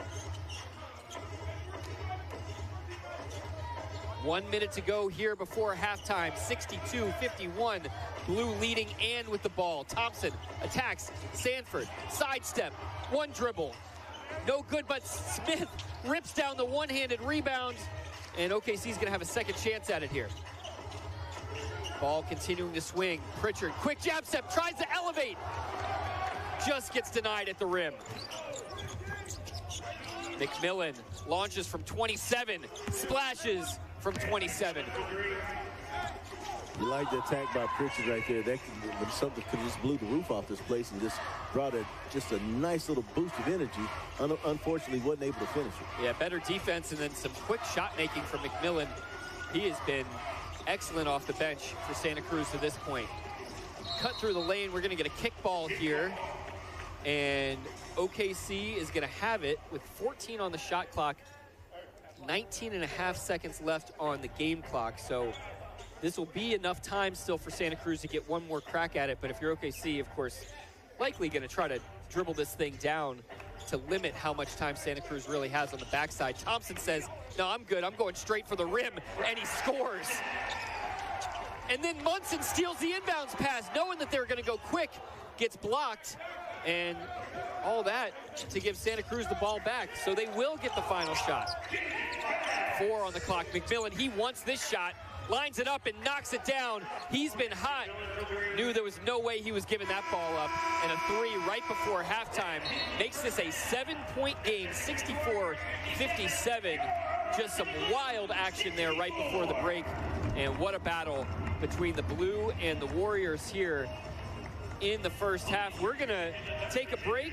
1 minute to go here before halftime. 62-51. Blue leading and with the ball. Thompson attacks Sanford. Sidestep. One dribble. No good, but Smith rips down the one-handed rebound. And OKC's going to have a second chance at it here. Ball continuing to swing. Pritchard, quick jab step, tries to elevate. Just gets denied at the rim. McMillan launches from 27, splashes from 27. You like the attack by Pritchard right there. That something could just blew the roof off this place and just brought just a nice little boost of energy. Unfortunately, wasn't able to finish it. Yeah, better defense and then some quick shot making from McMillan. He has been excellent off the bench for Santa Cruz to this point. Cut through the lane. We're going to get a kickball here. And OKC is going to have it with 14 on the shot clock. 19.5 seconds left on the game clock. So this will be enough time still for Santa Cruz to get one more crack at it. But if you're OKC, of course, likely going to try to dribble this thing down to limit how much time Santa Cruz really has on the backside. Thompson says, no, I'm good. I'm going straight for the rim. And he scores. And then Munson steals the inbounds pass, knowing that they're going to go quick. Gets blocked. And all that to give Santa Cruz the ball back. So they will get the final shot. 4 on the clock. McMillan, he wants this shot. Lines it up and knocks it down. He's been hot. Knew there was no way he was giving that ball up. And a 3 right before halftime makes this a 7-point game, 64-57. Just some wild action there right before the break. And what a battle between the Blue and the Warriors here in the first half. We're going to take a break.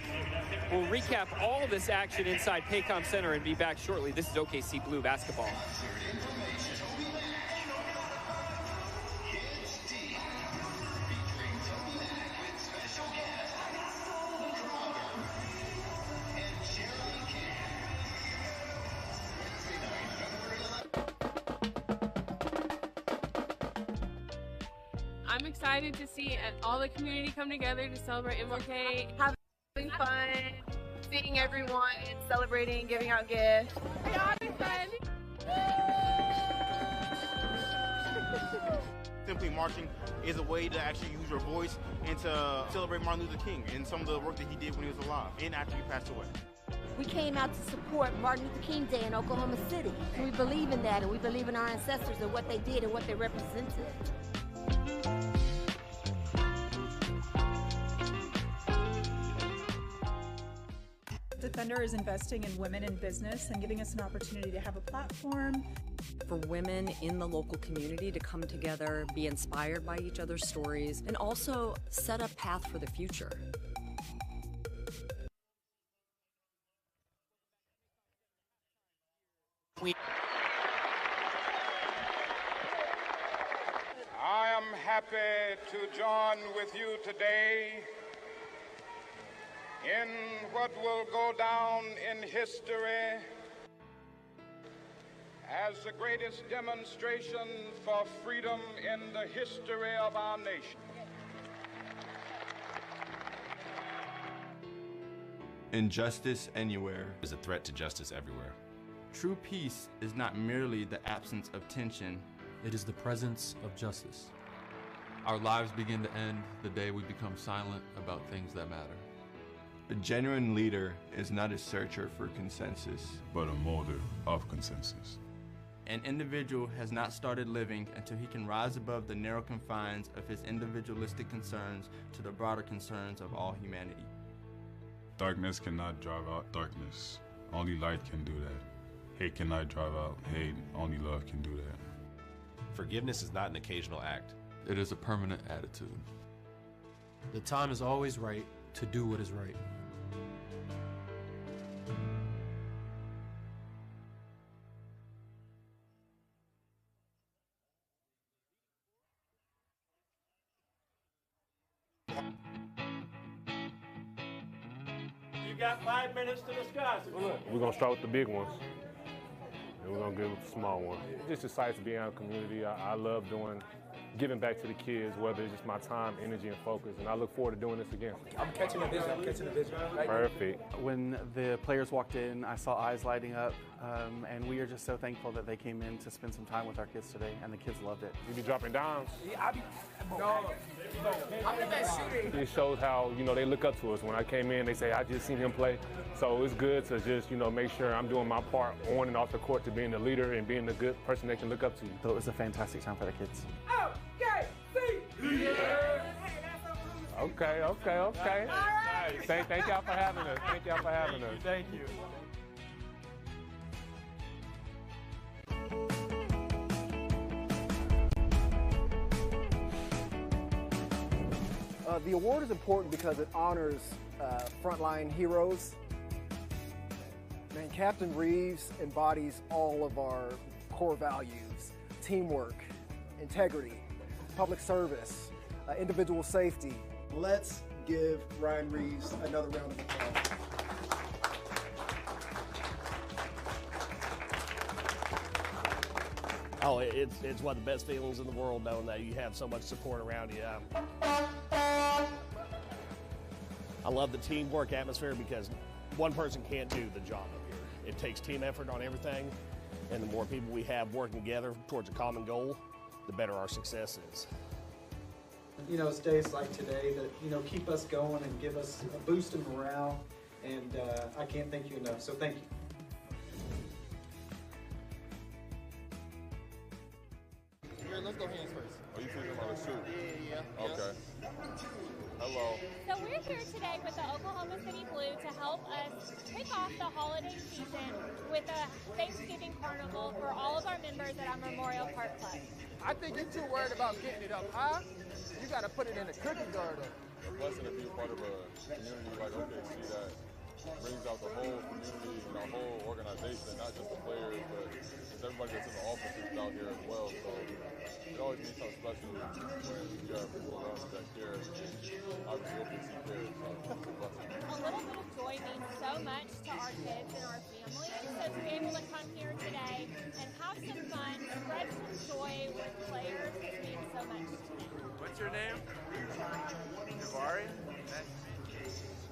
We'll recap all of this action inside Paycom Center and be back shortly. This is OKC Blue basketball. excited to see all the community come together to celebrate MLK. Having fun, seeing everyone, celebrating, giving out gifts. Having fun. Simply marching is a way to actually use your voice and to celebrate Martin Luther King and some of the work that he did when he was alive and after he passed away. We came out to support Martin Luther King Day in Oklahoma City. And we believe in that, and we believe in our ancestors and what they did and what they represented. Defender is investing in women in business and giving us an opportunity to have a platform. For women in the local community to come together, be inspired by each other's stories, and also set a path for the future. I am happy to join with you today in what will go down in history as the greatest demonstration for freedom in the history of our nation. Injustice anywhere is a threat to justice everywhere. True peace is not merely the absence of tension. It is the presence of justice. Our lives begin to end the day we become silent about things that matter. A genuine leader is not a searcher for consensus, but a molder of consensus. An individual has not started living until he can rise above the narrow confines of his individualistic concerns to the broader concerns of all humanity. Darkness cannot drive out darkness. Only light can do that. Hate cannot drive out hate. Only love can do that. Forgiveness is not an occasional act. It is a permanent attitude. The time is always right to do what is right. You got 5 minutes to discuss. We're going to start with the big ones, and we're going to get with the small ones. Just excited to be in our community. I love giving back to the kids, whether it's just my time, energy, and focus, and I look forward to doing this again. I'm catching a vision. Right? Perfect. When the players walked in, I saw eyes lighting up, and we are just so thankful that they came in to spend some time with our kids today, and the kids loved it. You be dropping downs? Yeah, I'm the best shooter. It shows how, they look up to us. When I came in, they say, I just seen him play. So it's good to just, make sure I'm doing my part on and off the court to being the leader and being the good person they can look up to. So it was a fantastic time for the kids. Okay. All right. Thank y'all for having us. Thank you. The award is important because it honors frontline heroes. Man, Captain Reeves embodies all of our core values: teamwork, integrity, public service, individual safety. Let's give Ryan Reeves another round of applause. Oh, it's one of the best feelings in the world knowing that you have so much support around you. I love the teamwork atmosphere because one person can't do the job up here. It takes team effort on everything, and the more people we have working together towards a common goal, the better our success is. It's days like today that, keep us going and give us a boost in morale, and I can't thank you enough, so thank you. Let's go hands first. Are you thinking about a suit? Yeah. Okay. Hello. So we're here today with the Oklahoma City Blue to help us kick off the holiday season with a Thanksgiving carnival for all of our members at our Memorial Park Club. I think you're too worried about getting it up high. You got to put it in a cookie jar, though. A blessing to be a part of a community like OKC that brings out the whole community and our whole organization, not just the players, but it's everybody that's in the offices out here as well. So it always means something special when you have people around you that care. Obviously, OKC cares, so it's a blessing. A little bit of joy means so much to our kids and our families. So to be able to come here today and have some fun, spread some joy with players, it means so much to me. What's your name? Javari?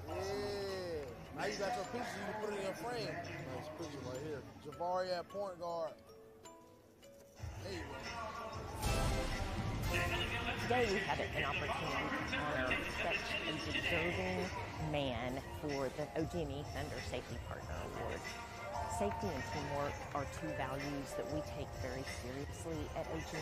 Yeah. Now you got your picture, you can put it in your frame. Nice picture right here. Javari at point guard. There you go. Today we had an opportunity to honor such a deserving man for the OG&E Thunder Safety Partner Award. Safety and teamwork are two values that we take very seriously at OG&E.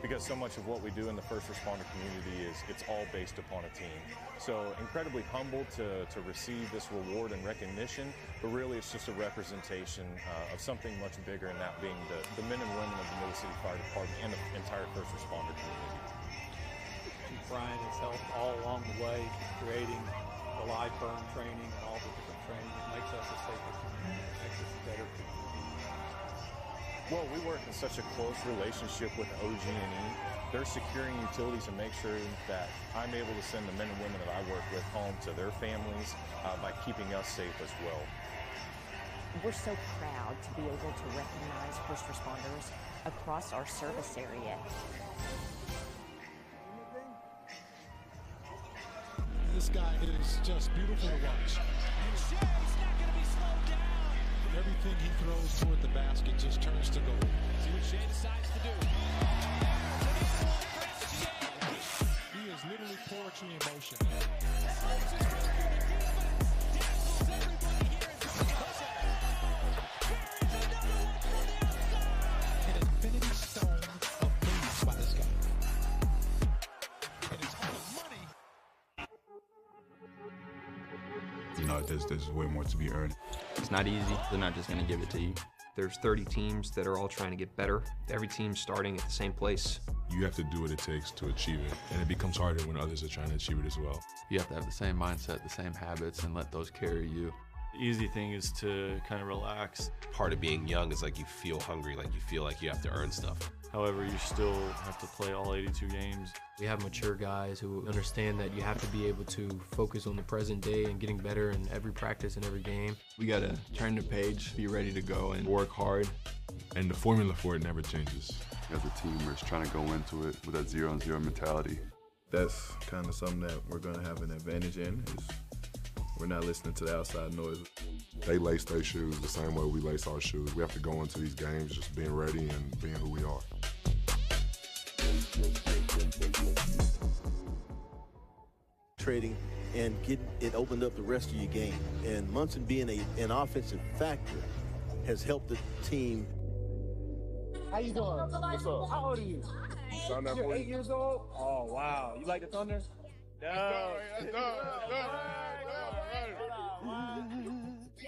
Because so much of what we do in the first responder community it's all based upon a team. So incredibly humbled to receive this reward and recognition, but really it's just a representation of something much bigger, and that being the men and women of the Middle City Fire Department and the entire first responder community. Chief Brian has helped all along the way, creating the live burn training and all the different training that makes us a safer community, makes us a better community. Well, we work in such a close relationship with OG&E. They're securing utilities and make sure that I'm able to send the men and women that I work with home to their families by keeping us safe as well. We're so proud to be able to recognize first responders across our service area. This guy is just beautiful to watch. And Shea's not going to be slowed down. Everything he throws toward the basket just turns to gold. See what Shea decides to do. He is literally poetry in motion. An infinity stone of moves by this guy. And it's all money. You know, there's way more to be earned. It's not easy. They're not just going to give it to you. There's 30 teams that are all trying to get better. Every team's starting at the same place. You have to do what it takes to achieve it, and it becomes harder when others are trying to achieve it as well. You have to have the same mindset, the same habits, and let those carry you. The easy thing is to kind of relax. Part of being young is like you feel hungry, like you feel like you have to earn stuff. However, you still have to play all 82 games. We have mature guys who understand that you have to be able to focus on the present day and getting better in every practice and every game. We got to turn the page, be ready to go, and work hard. And the formula for it never changes. As a team, we're just trying to go into it with that 0-0 mentality. That's kind of something that we're going to have an advantage in, is we're not listening to the outside noise. They lace their shoes the same way we lace our shoes. We have to go into these games just being ready and being who we are. Trading and getting it opened up the rest of your game. And Munson being an offensive factor has helped the team. How you doing? What's up? How old are you? You're 8 years old? Oh, wow. You like the Thunder? No.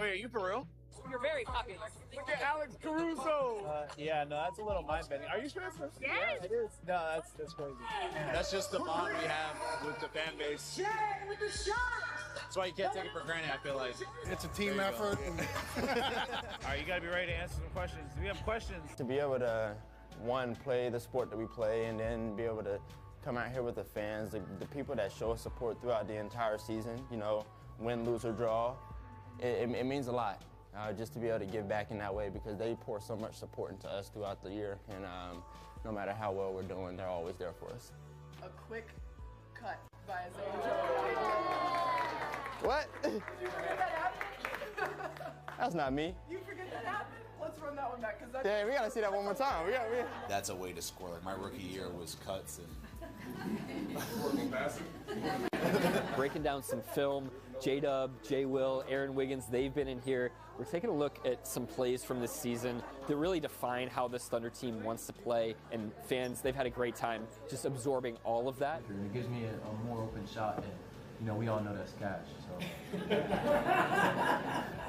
Wait, are you for real? You're very popular. Look at Alex Caruso. Yeah, no, that's a little mind-bending. Are you sure that's Yes. Yeah, it is. No, that's crazy. That's just the bond we have with the fan base. With the shot. That's why you can't take it for granted, I feel like. It's a team effort. All right, you got to be ready to answer some questions. Do we have questions? To be able to, one, play the sport that we play, and then be able to come out here with the fans, the people that show us support throughout the entire season, you know, win, lose, or draw, it means a lot. Just to be able to give back in that way, because they pour so much support into us throughout the year, and no matter how well we're doing, they're always there for us. A quick cut by Isaiah. What? Did you forget that happened? That's not me. You forget that happened? Let's run that one back. Yeah, we gotta see that one more time. That's a way to score. Like my rookie year was cuts and breaking down some film. J-Dub, J-Will, Aaron Wiggins, they've been in here. We're taking a look at some plays from this season that really define how this Thunder team wants to play, and fans, they've had a great time just absorbing all of that. It gives me a more open shot, and you know, we all know that's catch, so. I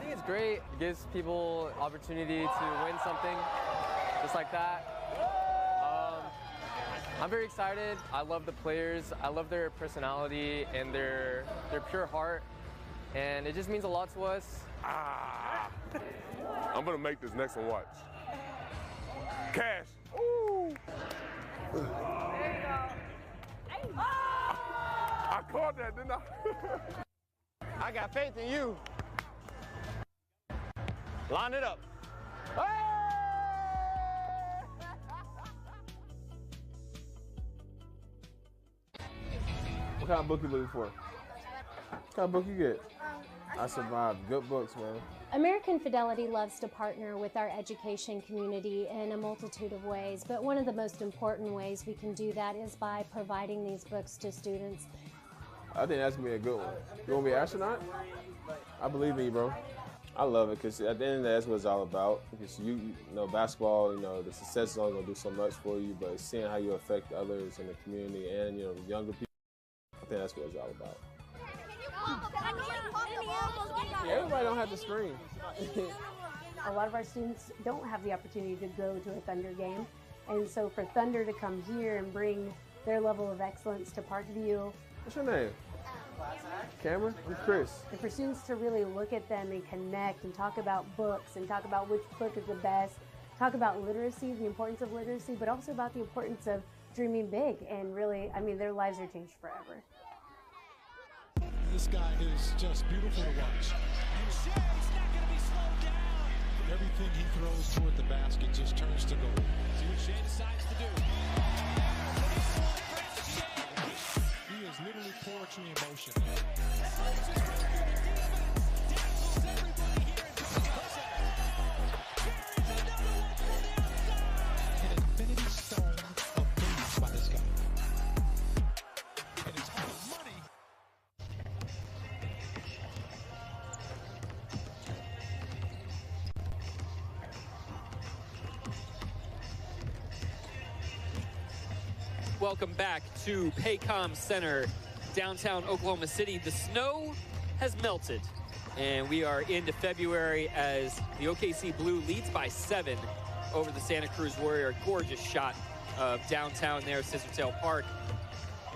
think it's great. It gives people opportunity to win something just like that. I'm very excited. I love the players. I love their personality and their pure heart. And it just means a lot to us. I'm gonna make this next one watch. Cash. Ooh. There you go. I caught that, didn't I? I got faith in you. Line it up. What kind of book you looking for? What kind of book you get? I survived. Good books, man. American Fidelity loves to partner with our education community in a multitude of ways, but one of the most important ways we can do that is by providing these books to students. I think that's going to be a good one. You want to be an astronaut? I believe in you, bro. I love it because at the end of the day, that's what it's all about. Because you know, basketball, you know, the success is only going to do so much for you, but seeing how you affect others in the community and, you know, younger people, I think that's what it's all about. Yeah, everybody don't have to scream. A lot of our students don't have the opportunity to go to a Thunder game, and so for Thunder to come here and bring their level of excellence to Parkview. What's your name? Cameron? I'm Chris. And for students to really look at them and connect and talk about books and talk about which book is the best, talk about literacy, the importance of literacy, but also about the importance of dreaming big. And really, I mean, their lives are changed forever. This guy is just beautiful to watch. And Shea's not going to be slowed down. Everything he throws toward the basket just turns to gold. See what Shea decides to do. He is literally poetry in motion. An infinity stone of moves by this guy. And it's all money. Welcome back to Paycom Center, downtown Oklahoma City. The snow has melted, and we are into February as the OKC Blue leads by 7 over the Santa Cruz Warrior. Gorgeous shot of downtown there, Scissortail Park,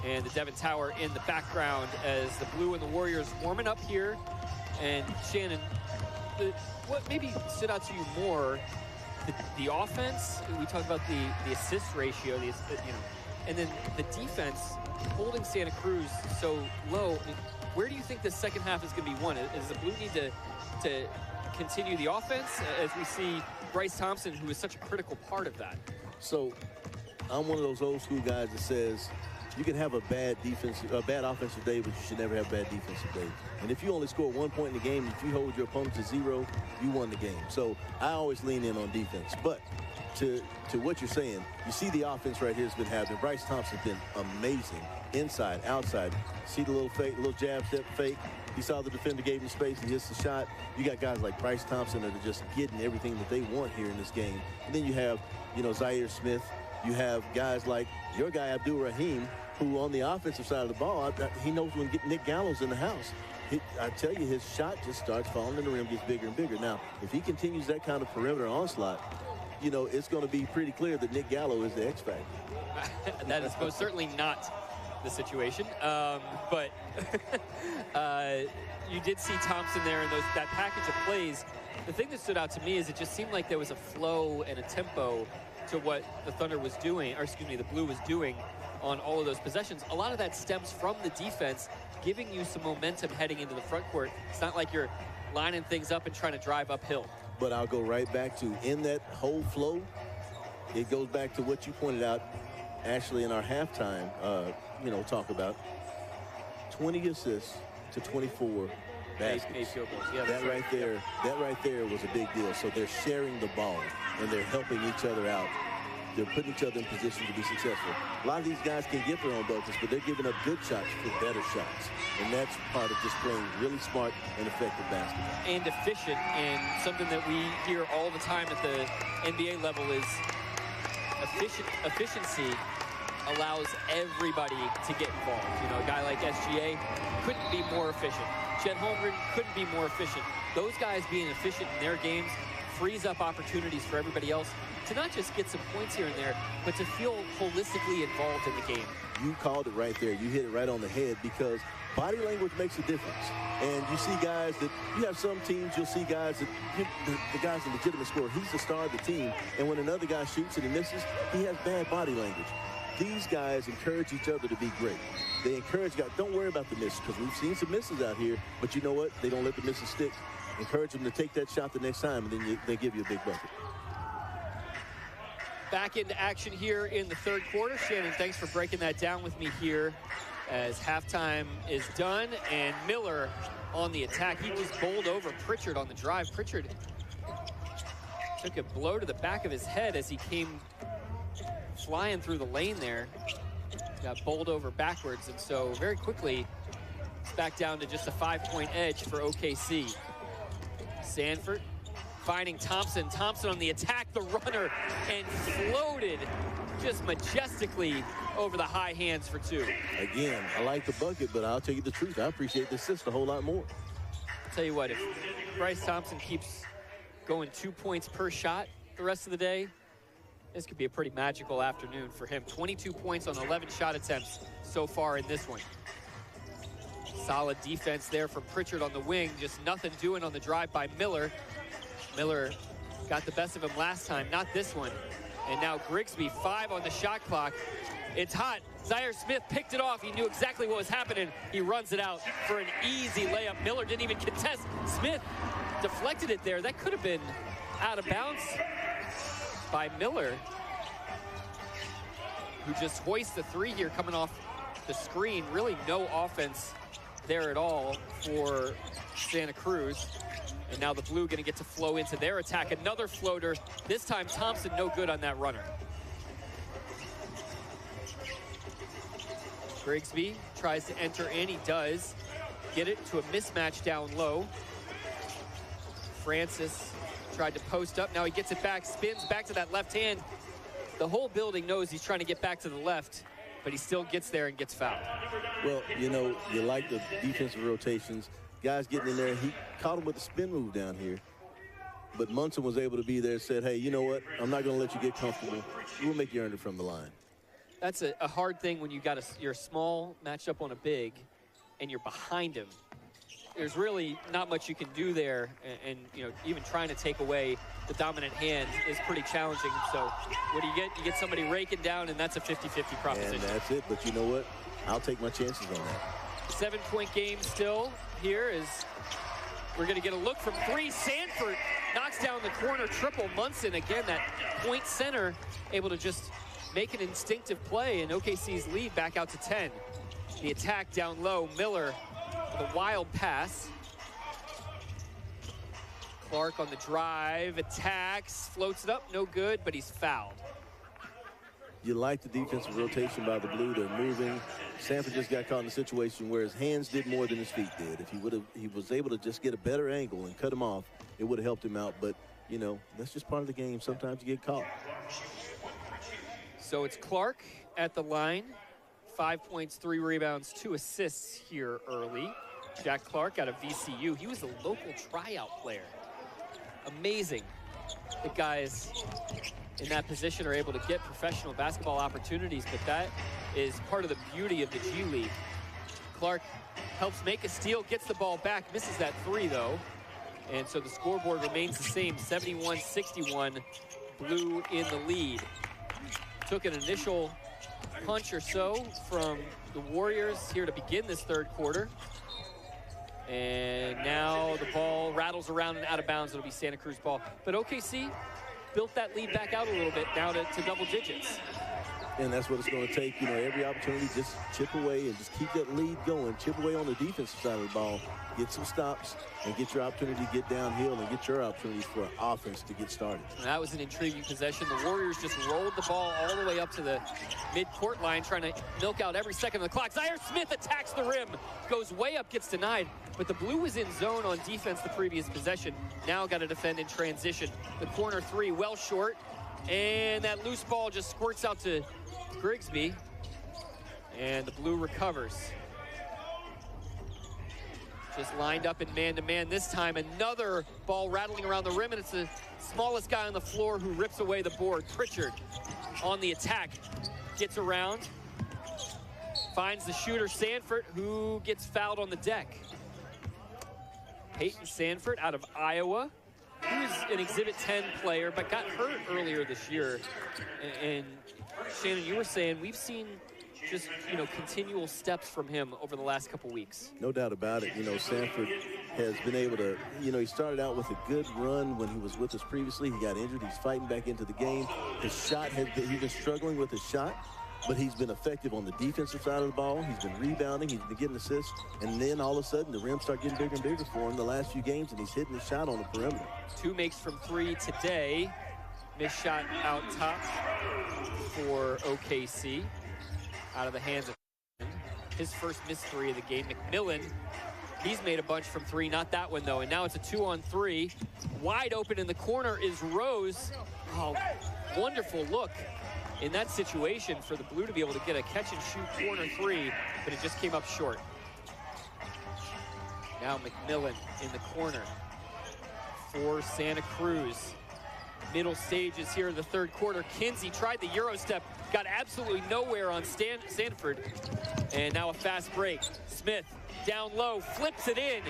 and the Devon Tower in the background as the Blue and the Warriors warming up here. And Shannon, what maybe stood out to you more, the offense? We talked about the assist ratio, and then the defense holding Santa Cruz so low. I mean, where do you think the second half is going to be won? Does the Blue need to continue the offense as we see Bryce Thompson, who is such a critical part of that? So I'm one of those old school guys that says you can have a bad offensive day, but you should never have a bad defensive day. And if you only score 1 point in the game, if you hold your opponent to 0, you won the game. So I always lean in on defense. But to what you're saying, you see the offense right here has been happening. Bryce Thompson's been amazing, inside, outside. See the little fake, little jab step fake. You saw the defender gave him space, he hits the shot. You got guys like Bryce Thompson that are just getting everything that they want here in this game. And then you have, Zaire Smith. You have guys like your guy, Abdul Rahim, who on the offensive side of the ball, he knows when Nick Gallo's in the house. I tell you, his shot just starts falling in the rim, gets bigger and bigger. Now, if he continues that kind of perimeter onslaught, it's going to be pretty clear that Nick Gallo is the X factor. That is most certainly not the situation. But you did see Thompson there in that package of plays. The thing that stood out to me is it just seemed like there was a flow and a tempo to what the Thunder was doing, or excuse me, the Blue was doing on all of those possessions. A lot of that stems from the defense giving you some momentum heading into the front court. It's not like you're lining things up and trying to drive uphill. But I'll go right back to, in that whole flow, it goes back to what you pointed out, Ashley, in our halftime, talk about 20 assists to 24 baskets. Yeah, that right there was a big deal. So they're sharing the ball, and they're helping each other out. They're putting each other in position to be successful. A lot of these guys can get their own buckets, but they're giving up good shots for better shots. And that's part of just playing really smart and effective basketball. And efficient, and something that we hear all the time at the NBA level is efficiency allows everybody to get involved. A guy like SGA couldn't be more efficient. Chet Holmgren couldn't be more efficient. Those guys being efficient in their games frees up opportunities for everybody else to not just get some points here and there, but to feel holistically involved in the game. You called it right there. You hit it right on the head, because body language makes a difference. And you see guys that, you have some teams, you'll see guys that, the guy's a legitimate scorer. He's the star of the team. And when another guy shoots and he misses, he has bad body language. These guys encourage each other to be great. They encourage guys, don't worry about the misses, because we've seen some misses out here, but you know what? They don't let the misses stick. Encourage them to take that shot the next time, and then they give you a big bucket. Back into action here in the third quarter. Shannon, thanks for breaking that down with me here as halftime is done, and Miller on the attack. He just bowled over Pritchard on the drive. Pritchard took a blow to the back of his head as he came flying through the lane there. Got bowled over backwards, and so very quickly it's back down to just a 5-point edge for OKC. Sanford finding Thompson. Thompson on the attack, the runner, and floated just majestically over the high hands for two. Again, I like the bucket, but I'll tell you the truth. I appreciate the assist a whole lot more. I'll tell you what, if Bryce Thompson keeps going 2 points per shot the rest of the day, this could be a pretty magical afternoon for him. 22 points on 11 shot attempts so far in this one. Solid defense there from Pritchard on the wing. Just nothing doing on the drive by Miller. Miller got the best of him last time, not this one. And now Grigsby, 5 on the shot clock. It's hot. Zaire Smith picked it off. He knew exactly what was happening. He runs it out for an easy layup. Miller didn't even contest. Smith deflected it there. That could have been out of bounds by Miller, who just hoists the 3 here coming off the screen. Really no offense there at all for Santa Cruz. And now the Blue gonna get to flow into their attack. Another floater. This time Thompson no good on that runner. Grigsby tries to enter in, he does. Get it to a mismatch down low. Francis tried to post up, now he gets it back, spins back to that left hand. The whole building knows he's trying to get back to the left, but he still gets there and gets fouled. Well, you know, you like the defensive rotations. Guys getting in there, he caught him with the spin move down here. But Munson was able to be there and said, hey, you know what? I'm not going to let you get comfortable. We'll make you earn it from the line. That's a hard thing when you're small, matched up on a big, and you're behind him. There's really not much you can do there, and you know, even trying to take away the dominant hand is pretty challenging. So what do you get? You get somebody raking down, and that's a 50-50 proposition. And that's it, but you know what? I'll take my chances on that. 7-point game still here as we're gonna get a look from 3. Sanford knocks down the corner triple. Munson, again, that point center, able to just make an instinctive play, and OKC's lead back out to 10. The attack down low, Miller with a wild pass. Clark on the drive, attacks, floats it up, no good, but he's fouled. You like the defensive rotation by the Blue. They're moving. Sanford just got caught in a situation where his hands did more than his feet did. If he was able to just get a better angle and cut him off, it would have helped him out. But, you know, that's just part of the game. Sometimes you get caught. So it's Clark at the line. 5 points, 3 rebounds, 2 assists here early. Jack Clark out of VCU. He was a local tryout player. Amazing. The guys in that position are able to get professional basketball opportunities, but that is part of the beauty of the G League. Clark helps make a steal, gets the ball back, misses that 3 though. And so the scoreboard remains the same, 71-61, Blue in the lead. Took an initial punch or so from the Warriors here to begin this third quarter. And now the ball rattles around and out of bounds. It'll be Santa Cruz ball. But OKC built that lead back out a little bit, down to double digits. And that's what it's going to take. You know, every opportunity, just chip away and just keep that lead going. Chip away on the defensive side of the ball. Get some stops and get your opportunity to get downhill and get your opportunities for offense to get started. And that was an intriguing possession. The Warriors just rolled the ball all the way up to the mid-court line, trying to milk out every second of the clock. Zaire Smith attacks the rim, goes way up, gets denied. But the Blue was in zone on defense the previous possession. Now got to defend in transition. The corner 3 well short. And that loose ball just squirts out to Grigsby. And the Blue recovers. Just lined up in man-to-man this time. Another ball rattling around the rim, and it's the smallest guy on the floor who rips away the board. Pritchard on the attack. Gets around. Finds the shooter, Sanford, who gets fouled on the deck. Peyton Sanford out of Iowa. He was an Exhibit 10 player, but got hurt earlier this year. And Shannon, you were saying we've seen just, you know, continual steps from him over the last couple weeks. No doubt about it. You know, Sanford has been able to, you know, he started out with a good run when he was with us previously. He got injured. He's fighting back into the game. His shot, he's been struggling with his shot. but he's been effective on the defensive side of the ball. He's been rebounding. He's been getting assists. And then all of a sudden, the rims start getting bigger and bigger for him the last few games, and he's hitting the shot on the perimeter. 2 makes from 3 today. Missed shot out top for OKC. Out of the hands of his first missed 3 of the game. McMillan, he's made a bunch from 3, not that one though. And now it's a 2-on-3. Wide open in the corner is Rose. Oh, wonderful look in that situation for the Blue to be able to get a catch and shoot corner 3, but it just came up short. Now McMillan in the corner for Santa Cruz. Middle stages here in the third quarter. Kinsey tried the Euro step, got absolutely nowhere on Sanford. And now a fast break. Smith down low, flips it in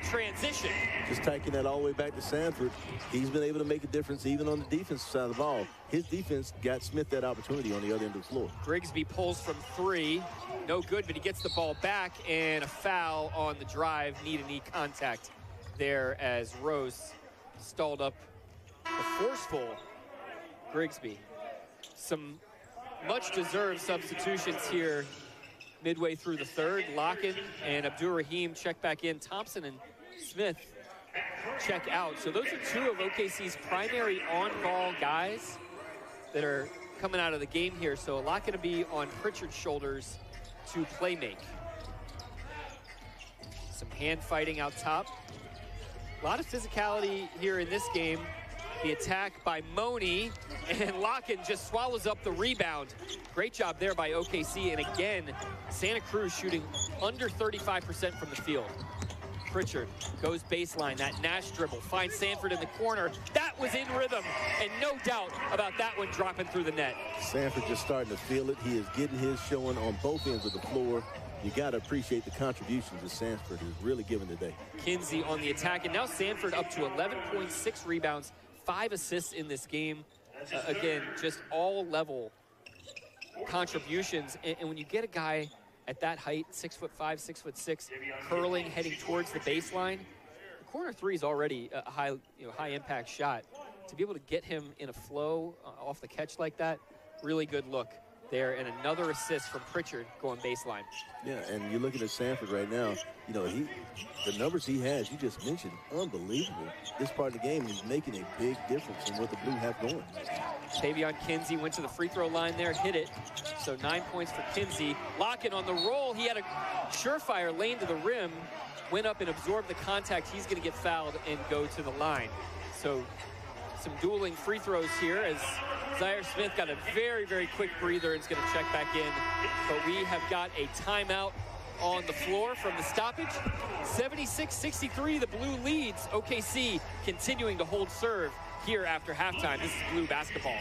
transition. Just taking that all the way back to Sanford. He's been able to make a difference even on the defensive side of the ball. His defense got Smith that opportunity on the other end of the floor. Grigsby pulls from 3. No good, but he gets the ball back, and a foul on the drive. Knee-to-knee contact there as Rose stalled up the forceful Grigsby. Some much-deserved substitutions here midway through the third. Locken and Abdur-Rahim check back in. Thompson and Smith check out. So those are 2 of OKC's primary on-ball guys that are coming out of the game here. So a lot going to be on Pritchard's shoulders to play make. Some hand fighting out top. A lot of physicality here in this game. The attack by Money, and Locken just swallows up the rebound. Great job there by OKC, and again, Santa Cruz shooting under 35% from the field. Pritchard goes baseline, that Nash dribble, finds Sanford in the corner. That was in rhythm, and no doubt about that one dropping through the net. Sanford just starting to feel it. He is getting his showing on both ends of the floor. You got to appreciate the contributions that Sanford is really giving today. Kinsey on the attack, and now Sanford up to 11.6 rebounds, 5 assists in this game. Again, just all level contributions. And when you get a guy at that height, 6'5", 6'6", curling, heading towards the baseline, the corner 3 is already a high impact shot. To be able to get him in a flow off the catch like that, really good look there, and another assist from Pritchard going baseline. Yeah, and you're looking at Sanford right now. You know, the numbers he has, you just mentioned, unbelievable. This part of the game, he's making a big difference in what the Blue have going. Tavion Kinsey went to the free throw line there, hit it. So 9 points for Kinsey. Locken on the roll. He had a surefire lane to the rim, went up and absorbed the contact. He's going to get fouled and go to the line. So some dueling free throws here as Zaire Smith got a very, very quick breather and is going to check back in. But we have got a timeout on the floor from the stoppage. 76-63, the Blue leads. OKC continuing to hold serve here after halftime. This is Blue basketball.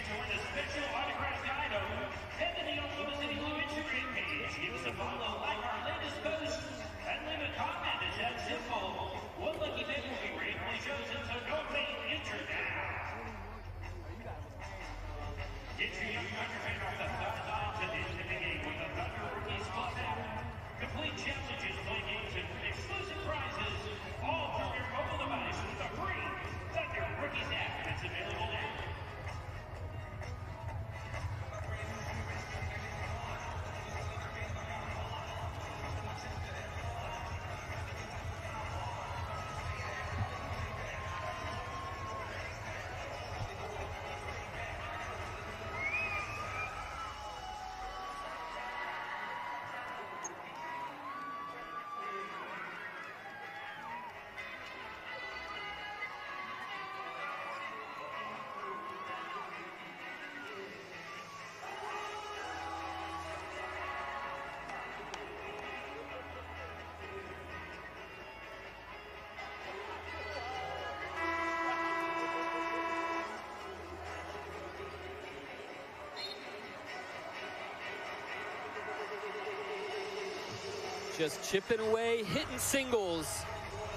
Just chipping away, hitting singles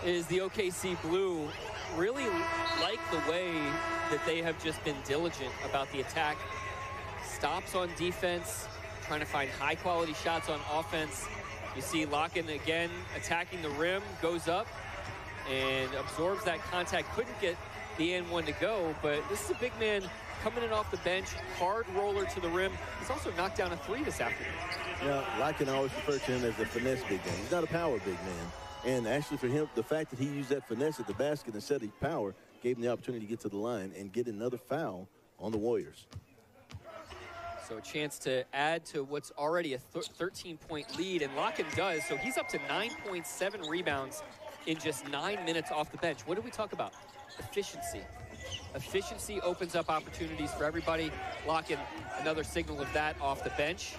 is the OKC Blue. Really like the way that they have just been diligent about the attack. Stops on defense, trying to find high quality shots on offense. You see Locken again attacking the rim, goes up and absorbs that contact. Couldn't get the N1 to go, but this is a big man coming in off the bench, hard roller to the rim. He's also knocked down a 3 this afternoon. Yeah, I can always refer to him as a finesse big man. He's not a power big man. And actually for him, the fact that he used that finesse at the basket instead of his power gave him the opportunity to get to the line and get another foul on the Warriors. So a chance to add to what's already a 13-point lead, and Locken does. So he's up to 9.7 rebounds in just 9 minutes off the bench. What did we talk about? Efficiency. Efficiency opens up opportunities for everybody. Locken, another signal of that off the bench.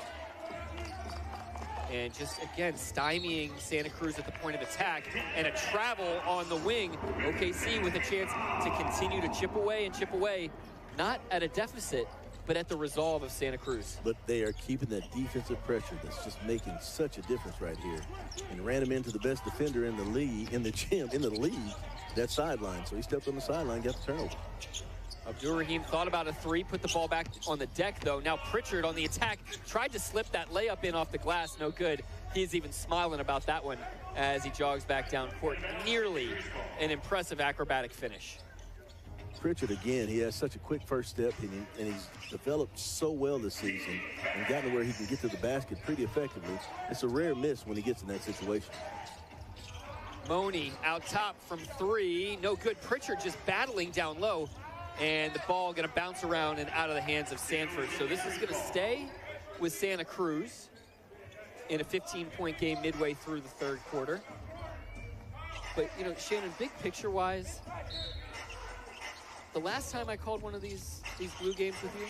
And just, again, stymieing Santa Cruz at the point of attack, and a travel on the wing. OKC with a chance to continue to chip away, not at a deficit, but at the resolve of Santa Cruz. But they are keeping that defensive pressure that's just making such a difference right here. And ran him into the best defender in the league, in the league, that sideline. So he stepped on the sideline, got the turnover. Abdur-Rahim thought about a 3, put the ball back on the deck, though. Now Pritchard on the attack, tried to slip that layup in off the glass, no good. He's even smiling about that one as he jogs back down court. Nearly an impressive acrobatic finish. Pritchard, again, he has such a quick first step, and he's developed so well this season and gotten to where he can get to the basket pretty effectively. It's a rare miss when he gets in that situation. Money out top from 3, no good. Pritchard just battling down low, and the ball going to bounce around and out of the hands of Sanford. So this is going to stay with Santa Cruz in a 15-point game midway through the third quarter. But, you know, Shannon, big picture-wise, the last time I called one of these Blue games with you,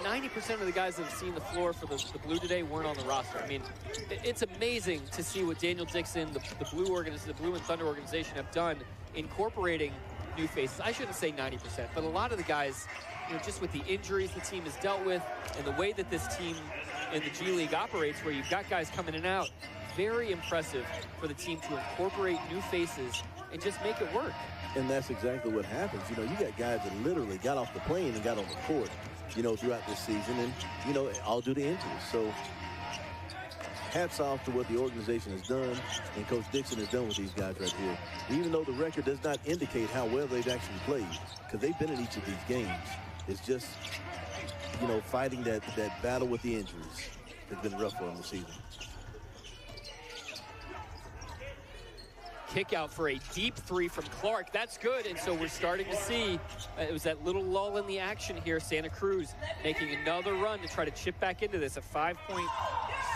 90% of the guys that have seen the floor for the Blue today weren't on the roster. I mean, it's amazing to see what Daniel Dixon, the Blue and Thunder organization have done incorporating new faces. I shouldn't say 90%, but a lot of the guys, you know, just with the injuries the team has dealt with and the way that this team in the G League operates, where you've got guys coming in and out, very impressive for the team to incorporate new faces and just make it work. And that's exactly what happens. You know, you got guys that literally got off the plane and got on the court, you know, throughout this season, and, you know, all due to injuries. So hats off to what the organization has done and Coach Dixon has done with these guys right here. Even though the record does not indicate how well they've actually played, because they've been in each of these games. It's just, you know, fighting that battle with the injuries has been rough for them this season. Kick out for a deep 3 from Clark. That's good, and so we're starting to see, it was that little lull in the action here. Santa Cruz making another run to try to chip back into this. A 5-point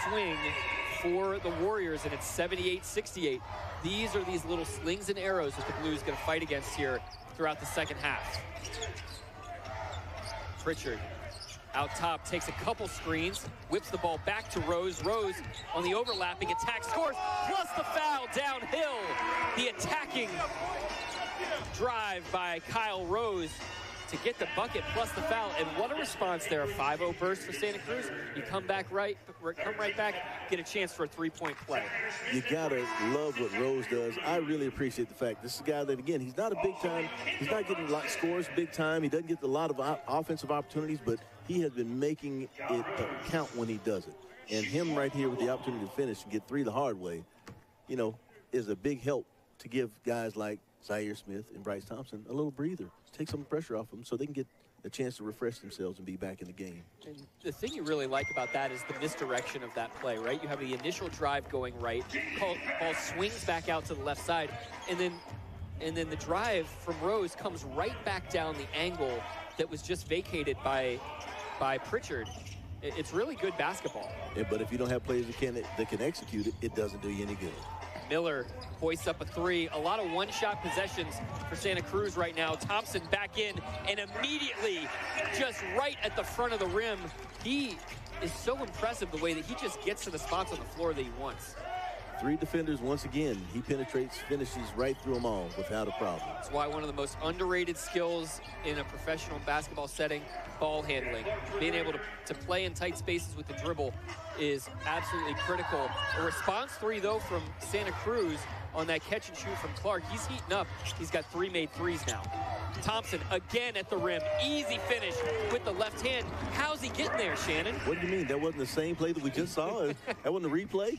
swing for the Warriors, and it's 78-68. These are these little slings and arrows that the Blues going to fight against here throughout the second half. Pritchard out top, takes a couple screens, whips the ball back to Rose. Rose on the overlapping attack, scores, plus the foul downhill. The attacking drive by Kyle Rose to get the bucket plus the foul. And what a response there, a 5-0 burst for Santa Cruz. You come right back, get a chance for a 3-point play. You gotta love what Rose does. I really appreciate the fact this is a guy that, again, he's not a big time, he's not getting a lot of scores big time. He doesn't get a lot of offensive opportunities, but he has been making it count when he does it. And him right here with the opportunity to finish and get 3 the hard way, you know, is a big help to give guys like Zaire Smith and Bryce Thompson a little breather. Take some pressure off them so they can get a chance to refresh themselves and be back in the game. And the thing you really like about that is the misdirection of that play, right? You have the initial drive going right, ball swings back out to the left side, and then the drive from Rose comes right back down the angle that was just vacated by Pritchard. It's really good basketball. Yeah, but if you don't have players that can execute it, it doesn't do you any good. Miller hoists up a 3. A lot of one-shot possessions for Santa Cruz right now. Thompson back in, and immediately just right at the front of the rim. He is so impressive the way that he just gets to the spots on the floor that he wants. 3 defenders once again. He penetrates, finishes right through them all without a problem. That's why one of the most underrated skills in a professional basketball setting, ball handling. Being able to play in tight spaces with the dribble is absolutely critical. A response 3, though, from Santa Cruz on that catch and shoot from Clark. He's heating up. He's got 3 made threes now. Thompson again at the rim. Easy finish with the left hand. How's he getting there, Shannon? What do you mean? That wasn't the same play that we just saw? That wasn't a replay?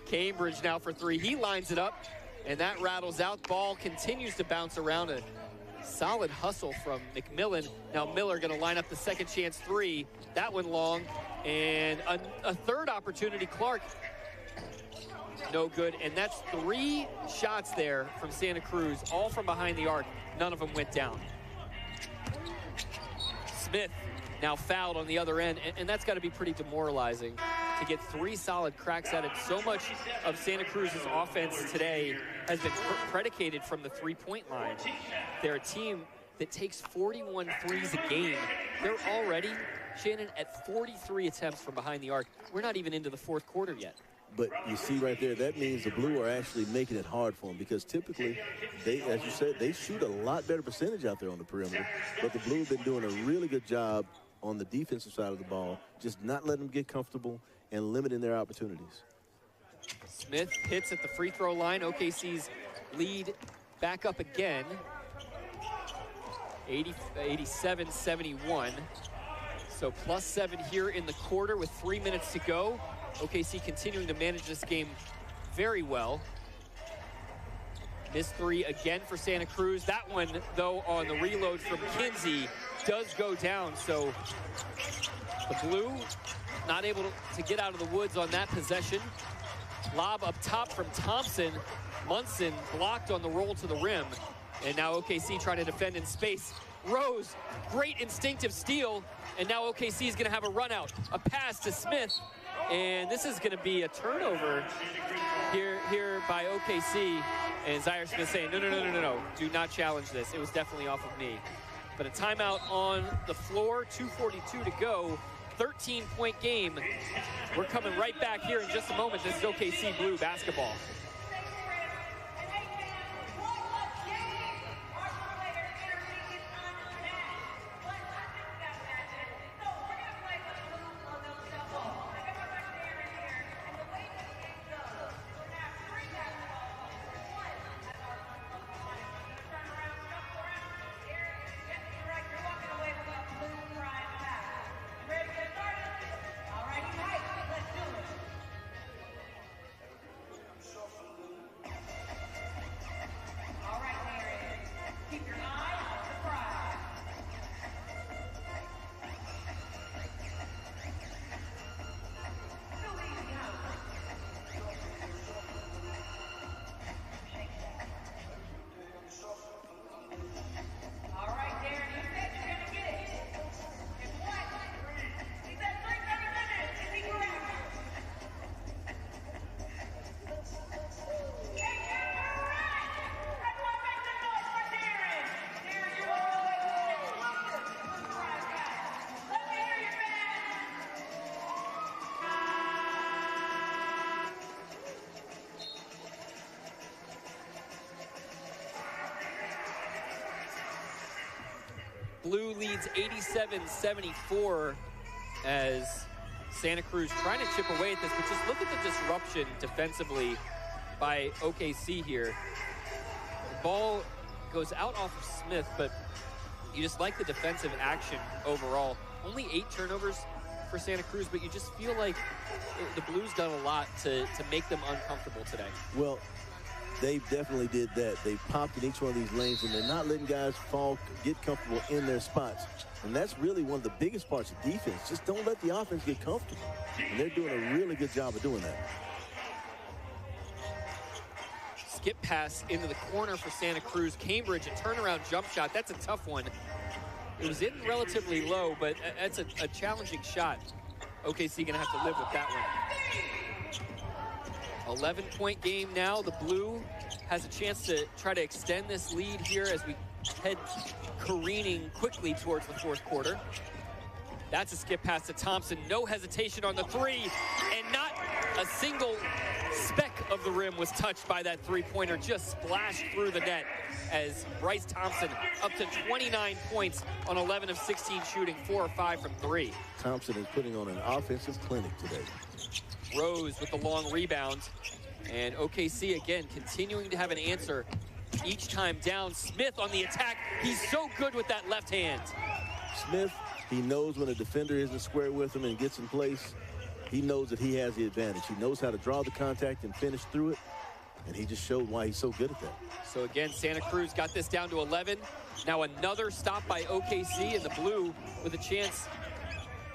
Cambridge now for 3. He lines it up, and that rattles out. Ball continues to bounce around. A Solid hustle from McMillan. Now Miller going to line up the second chance three. That one long. And a third opportunity, Clark. No good. And that's 3 shots there from Santa Cruz, all from behind the arc. None of them went down. Smith now fouled on the other end, and that's got to be pretty demoralizing to get 3 solid cracks at it. So much of Santa Cruz's offense today has been predicated from the three-point line. They're a team that takes 41 threes a game. They're already, Shannon, at 43 attempts from behind the arc. We're not even into the fourth quarter yet. But you see right there, that means the Blue are actually making it hard for them, because typically, they, as you said, they shoot a lot better percentage out there on the perimeter. But the Blue have been doing a really good job on the defensive side of the ball, just not letting them get comfortable and limiting their opportunities. Smith hits at the free throw line. OKC's lead back up again. 87-71. So +7 here in the quarter with 3 minutes to go. OKC continuing to manage this game very well. This 3 again for Santa Cruz. That one, though, on the reload from Kinsey does go down. So the Blue not able to get out of the woods on that possession. Lob up top from Thompson. Munson blocked on the roll to the rim. And now OKC trying to defend in space. Rose, great instinctive steal. And now OKC is going to have a run out. A pass to Smith. And this is going to be a turnover here by OKC. And Zaire Smith saying, no, do not challenge this. It was definitely off of me. But a timeout on the floor, 2:42 to go, 13-point game. We're coming right back here in just a moment. This is OKC Blue basketball. Blue leads 87-74 as Santa Cruz trying to chip away at this, but just look at the disruption defensively by OKC here. The ball goes out off of Smith, but you just like the defensive action overall. Only 8 turnovers for Santa Cruz, but you just feel like the Blues done a lot to make them uncomfortable today. Well, they definitely did that. They popped in each one of these lanes, and they're not letting guys get comfortable in their spots. And that's really one of the biggest parts of defense. Just don't let the offense get comfortable. And they're doing a really good job of doing that. Skip pass into the corner for Santa Cruz. Cambridge, a turnaround jump shot. That's a tough one. It was in relatively low, but that's a challenging shot. OKC going to have to live with that one. 11-point game now. The Blue has a chance to try to extend this lead here as we head careening quickly towards the fourth quarter. That's a skip pass to Thompson. No hesitation on the 3, and not a single speck of the rim was touched by that three-pointer. Just splashed through the net as Bryce Thompson up to 29 points on 11 of 16 shooting, 4 or 5 from 3. Thompson is putting on an offensive clinic today. Rose with the long rebound, and OKC again continuing to have an answer each time down. Smith on the attack. He's so good with that left hand. Smith, he knows when a defender isn't square with him and gets in place. He knows that he has the advantage. He knows how to draw the contact and finish through it. And he just showed why he's so good at that. So again, Santa Cruz got this down to 11. Now another stop by OKC, and the Blue with a chance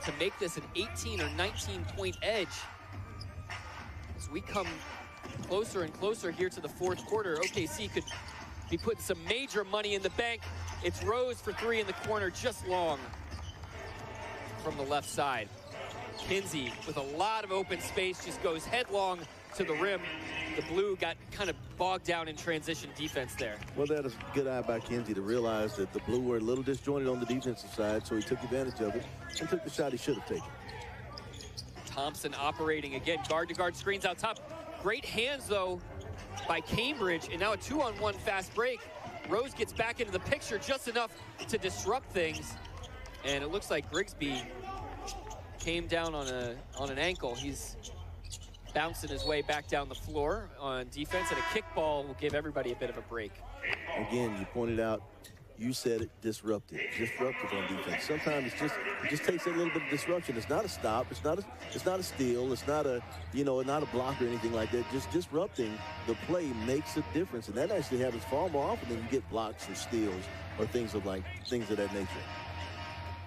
to make this an 18 or 19-point edge. As we come closer and closer here to the fourth quarter, OKC could be putting some major money in the bank. It's Rose for three in the corner, just long from the left side. Kinsey with a lot of open space just goes headlong to the rim. The Blue got kind of bogged down in transition defense there. Well, that is a good eye by Kinsey to realize that the Blue were a little disjointed on the defensive side, so he took advantage of it and took the shot he should have taken. Thompson operating again, guard-to-guard screens out top. Great hands, though, by Cambridge, and now a 2-on-1 fast break. Rose gets back into the picture just enough to disrupt things, and it looks like Grigsby came down on an ankle. He's bouncing his way back down the floor on defense, and a kickball will give everybody a bit of a break. Again, you pointed out, you said it, disruptive on defense. Sometimes it just takes a little bit of disruption. It's not a stop, it's not a steal, it's not a, not a block or anything like that. Just disrupting the play makes a difference, and that actually happens far more often than you get blocks or steals or things of that nature.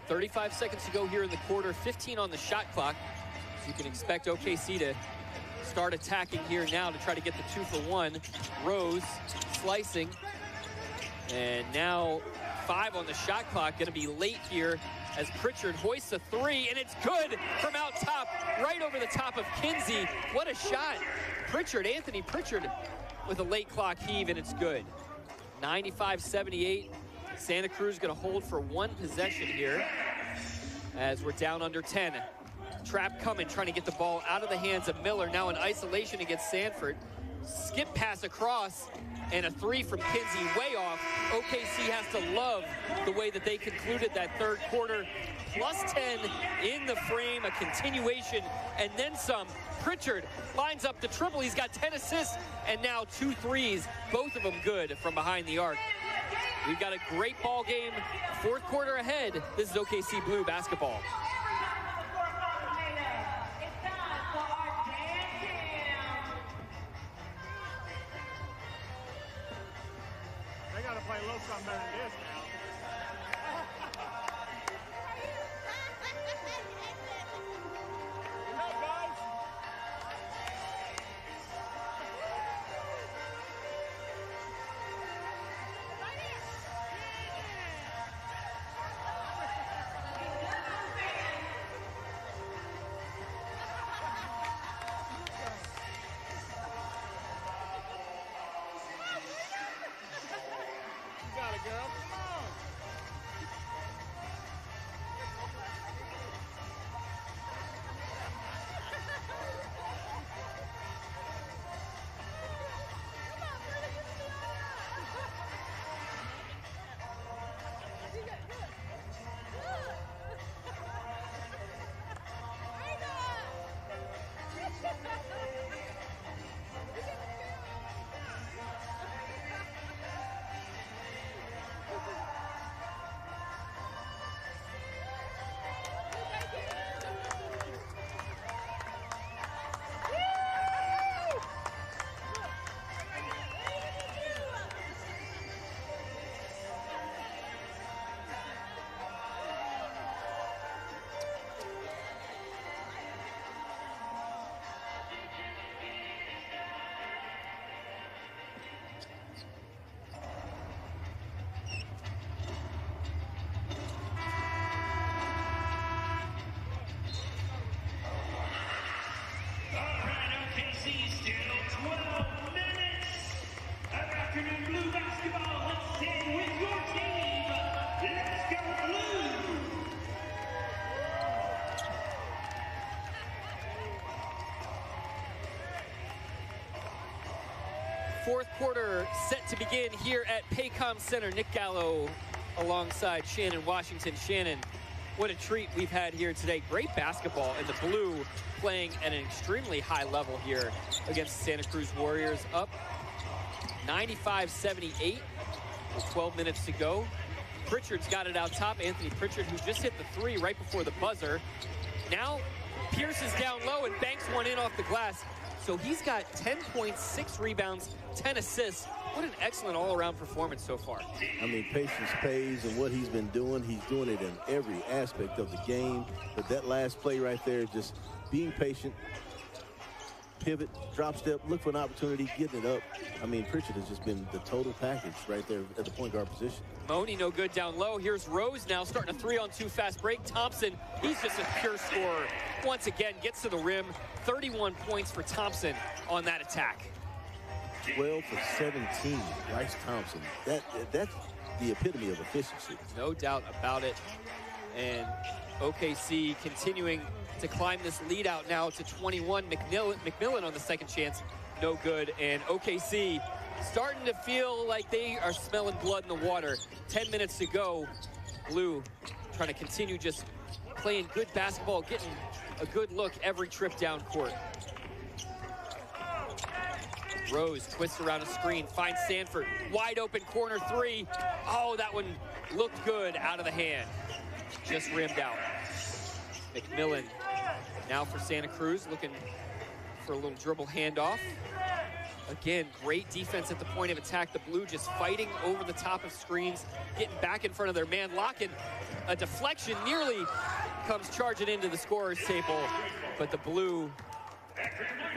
35 seconds to go here in the quarter, 15 on the shot clock. So you can expect OKC to start attacking here now to try to get the 2-for-1. Rose slicing. And now 5 on the shot clock. Going to be late here as Pritchard hoists a 3, and it's good from out top, right over the top of Kinsey. What a shot. Anthony Pritchard with a late clock heave, and it's good. 95-78. Santa Cruz going to hold for one possession here as we're down under 10. Trap coming, trying to get the ball out of the hands of Miller. Now in isolation against Sanford. Skip pass across, and a 3 from Kinsey, way off. OKC has to love the way that they concluded that third quarter. Plus 10 in the frame, a continuation, and then some. Pritchard lines up the triple. He's got 10 assists, and now 2 threes, both of them good from behind the arc. We've got a great ball game. Fourth quarter ahead. This is OKC Blue basketball. They got to play a little something better than this now. Good night, guys. Girl, come on. Fourth quarter set to begin here at Paycom Center. Nick Gallo alongside Shannon Washington. Shannon, what a treat we've had here today. Great basketball, and the Blue playing at an extremely high level here against the Santa Cruz Warriors. Up 95-78 with 12 minutes to go. Pritchard's got it out top. Anthony Pritchard, who just hit the 3 right before the buzzer. Now Pierces down low and banks one in off the glass. So he's got 10 points, 6 rebounds, 10 assists. What an excellent all-around performance so far. I mean, patience pays, and what he's been doing, he's doing it in every aspect of the game. But that last play right there, just being patient, pivot, drop step, look for an opportunity, getting it up. I mean, Pritchard has just been the total package right there at the point guard position. Money no good down low. Here's Rose now starting a 3-on-2 fast break. Thompson, he's just a pure scorer. Once again, gets to the rim. 31 points for Thompson on that attack. 12 for 17, Bryce Thompson. That's the epitome of efficiency. No doubt about it. And OKC continuing to climb this lead out now to 21. McMillan on the second chance, no good. And OKC starting to feel like they are smelling blood in the water. 10 minutes to go. Blue trying to continue just playing good basketball, getting a good look every trip down court. Rose twists around a screen, finds Sanford, wide open corner three. Oh, that one looked good out of the hand. Just rimmed out. McMillan now for Santa Cruz, looking for a little dribble handoff. Again, great defense at the point of attack. The Blue just fighting over the top of screens, getting back in front of their man. Locken, a deflection nearly comes charging into the scorer's table, but the Blue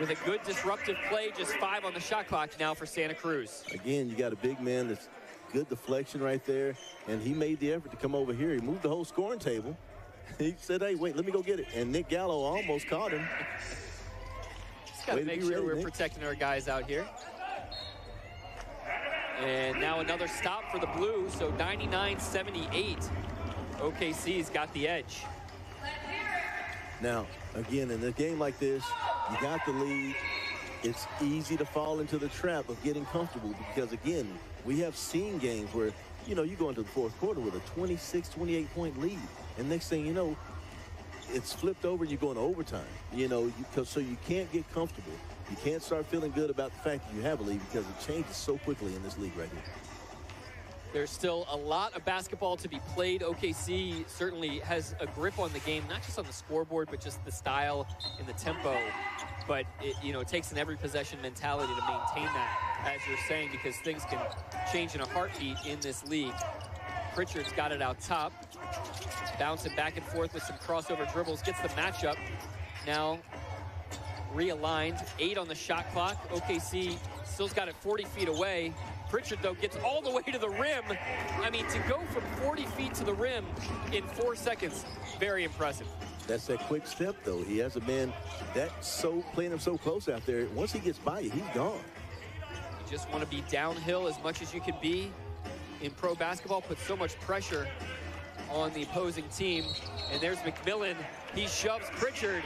with a good disruptive play, just 5 on the shot clock now for Santa Cruz. Again, you got a big man that's good deflection right there, and he made the effort to come over here. He moved the whole scoring table. He said, hey, wait, let me go get it. And Nick Gallo almost caught him. Just got to make sure we're protecting our guys out here. And now another stop for the Blue, so 99-78. OKC's got the edge. Now, again, in a game like this, you got the lead. It's easy to fall into the trap of getting comfortable because, again, we have seen games where, you know, you go into the fourth quarter with a 26, 28-point lead. And next thing you know, it's flipped over and you go into overtime. You know, so you can't get comfortable. You can't start feeling good about the fact that you have a lead because it changes so quickly in this league right here. There's still a lot of basketball to be played. OKC certainly has a grip on the game, not just on the scoreboard, but just the style and the tempo. But it takes an every possession mentality to maintain that, as you're saying, because things can change in a heartbeat in this league. Pritchard's got it out top, bouncing back and forth with some crossover dribbles, gets the matchup. Now realigned, 8 on the shot clock. OKC still's got it 40 feet away. Pritchard, though, gets all the way to the rim. I mean, to go from 40 feet to the rim in 4 seconds, very impressive. That's that quick step, though. He has a man that's playing him so close out there. Once he gets by you, he's gone. You just want to be downhill as much as you can be in pro basketball, put so much pressure on the opposing team. And there's McMillan. He shoves Pritchard.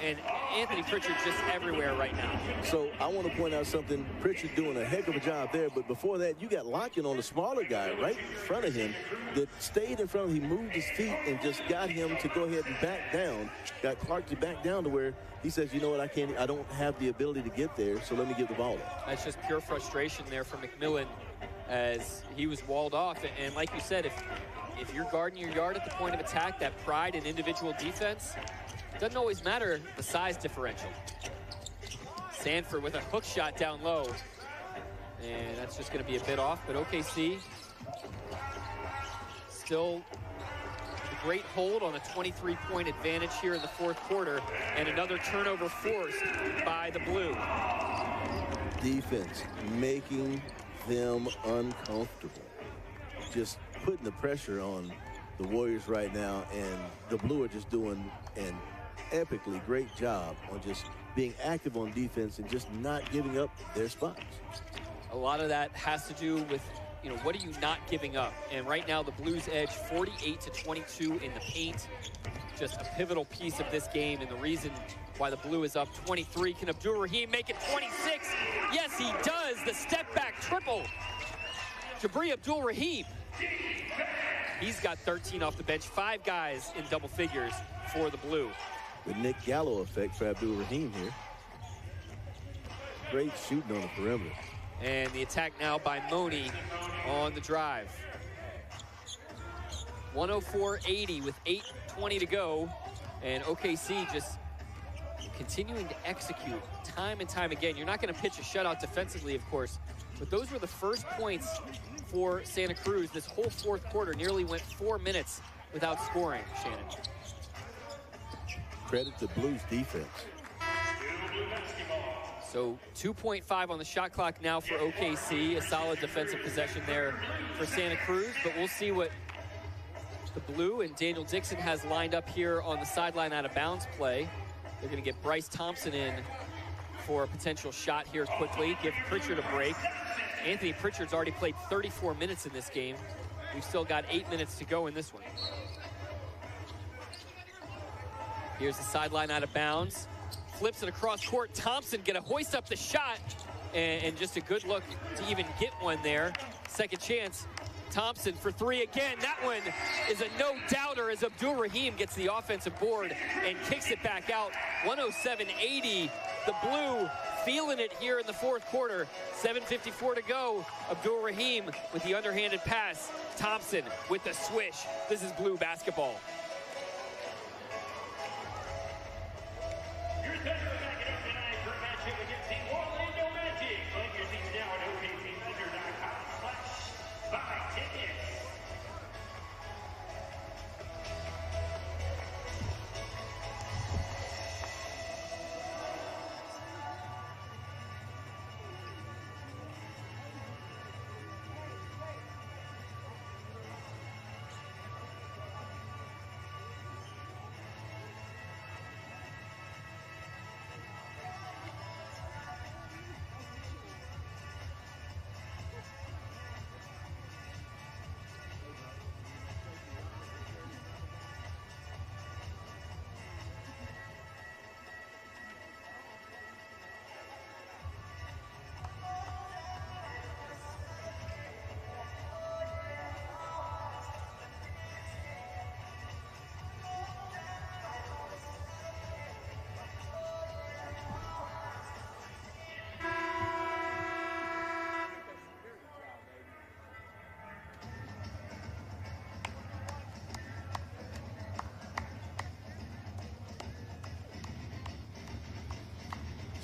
And Anthony Pritchard just everywhere right now. So I want to point out something. Pritchard doing a heck of a job there, but before that, you got Locken on the smaller guy right in front of him that stayed in front of him. He moved his feet and just got him to go ahead and back down. Got Clark to back down to where he says, you know what, I don't have the ability to get there, so let me give the ball up. That's just pure frustration there for McMillan as he was walled off. And like you said, if you're guarding your yard at the point of attack, that pride in individual defense, doesn't always matter the size differential. Sanford with a hook shot down low. And that's just going to be a bit off, but OKC still a great hold on a 23-point advantage here in the fourth quarter, and another turnover forced by the Blue. Defense making them uncomfortable. Just putting the pressure on the Warriors right now, and the Blue are just doing an epically great job on just being active on defense and just not giving up their spots. A lot of that has to do with, what are you not giving up? And right now the Blues edge 48-22 in the paint. Just a pivotal piece of this game, and the reason why the Blue is up 23. Can Abdul Rahim make it 26? Yes, he does. The step back triple. Jabri Abdul Rahim. He's got 13 off the bench. 5 guys in double figures for the Blue. The Nick Gallo effect for Abdul Rahim here. Great shooting on the perimeter. And the attack now by Money on the drive. 104-80 with 8:20 to go. And OKC just continuing to execute time and time again. You're not going to pitch a shutout defensively, of course, but those were the first points for Santa Cruz. This whole fourth quarter nearly went 4 minutes without scoring, Shannon. Credit to Blues defense. So 2.5 on the shot clock now for OKC. A solid defensive possession there for Santa Cruz, but we'll see what the Blue and Daniel Dixon has lined up here on the sideline out of bounds play. They're going to get Bryce Thompson in for a potential shot here quickly. Give Pritchard a break. Anthony Pritchard's already played 34 minutes in this game. We've still got 8 minutes to go in this one. Here's the sideline out of bounds. Flips it across court. Thompson gonna hoist up the shot, and just a good look to even get one there. Second chance. Thompson for three again. That one is a no-doubter as Abdul Rahim gets the offensive board and kicks it back out. 107-80. The Blue feeling it here in the fourth quarter. 7:54 to go. Abdul Rahim with the underhanded pass. Thompson with the swish. This is Blue basketball.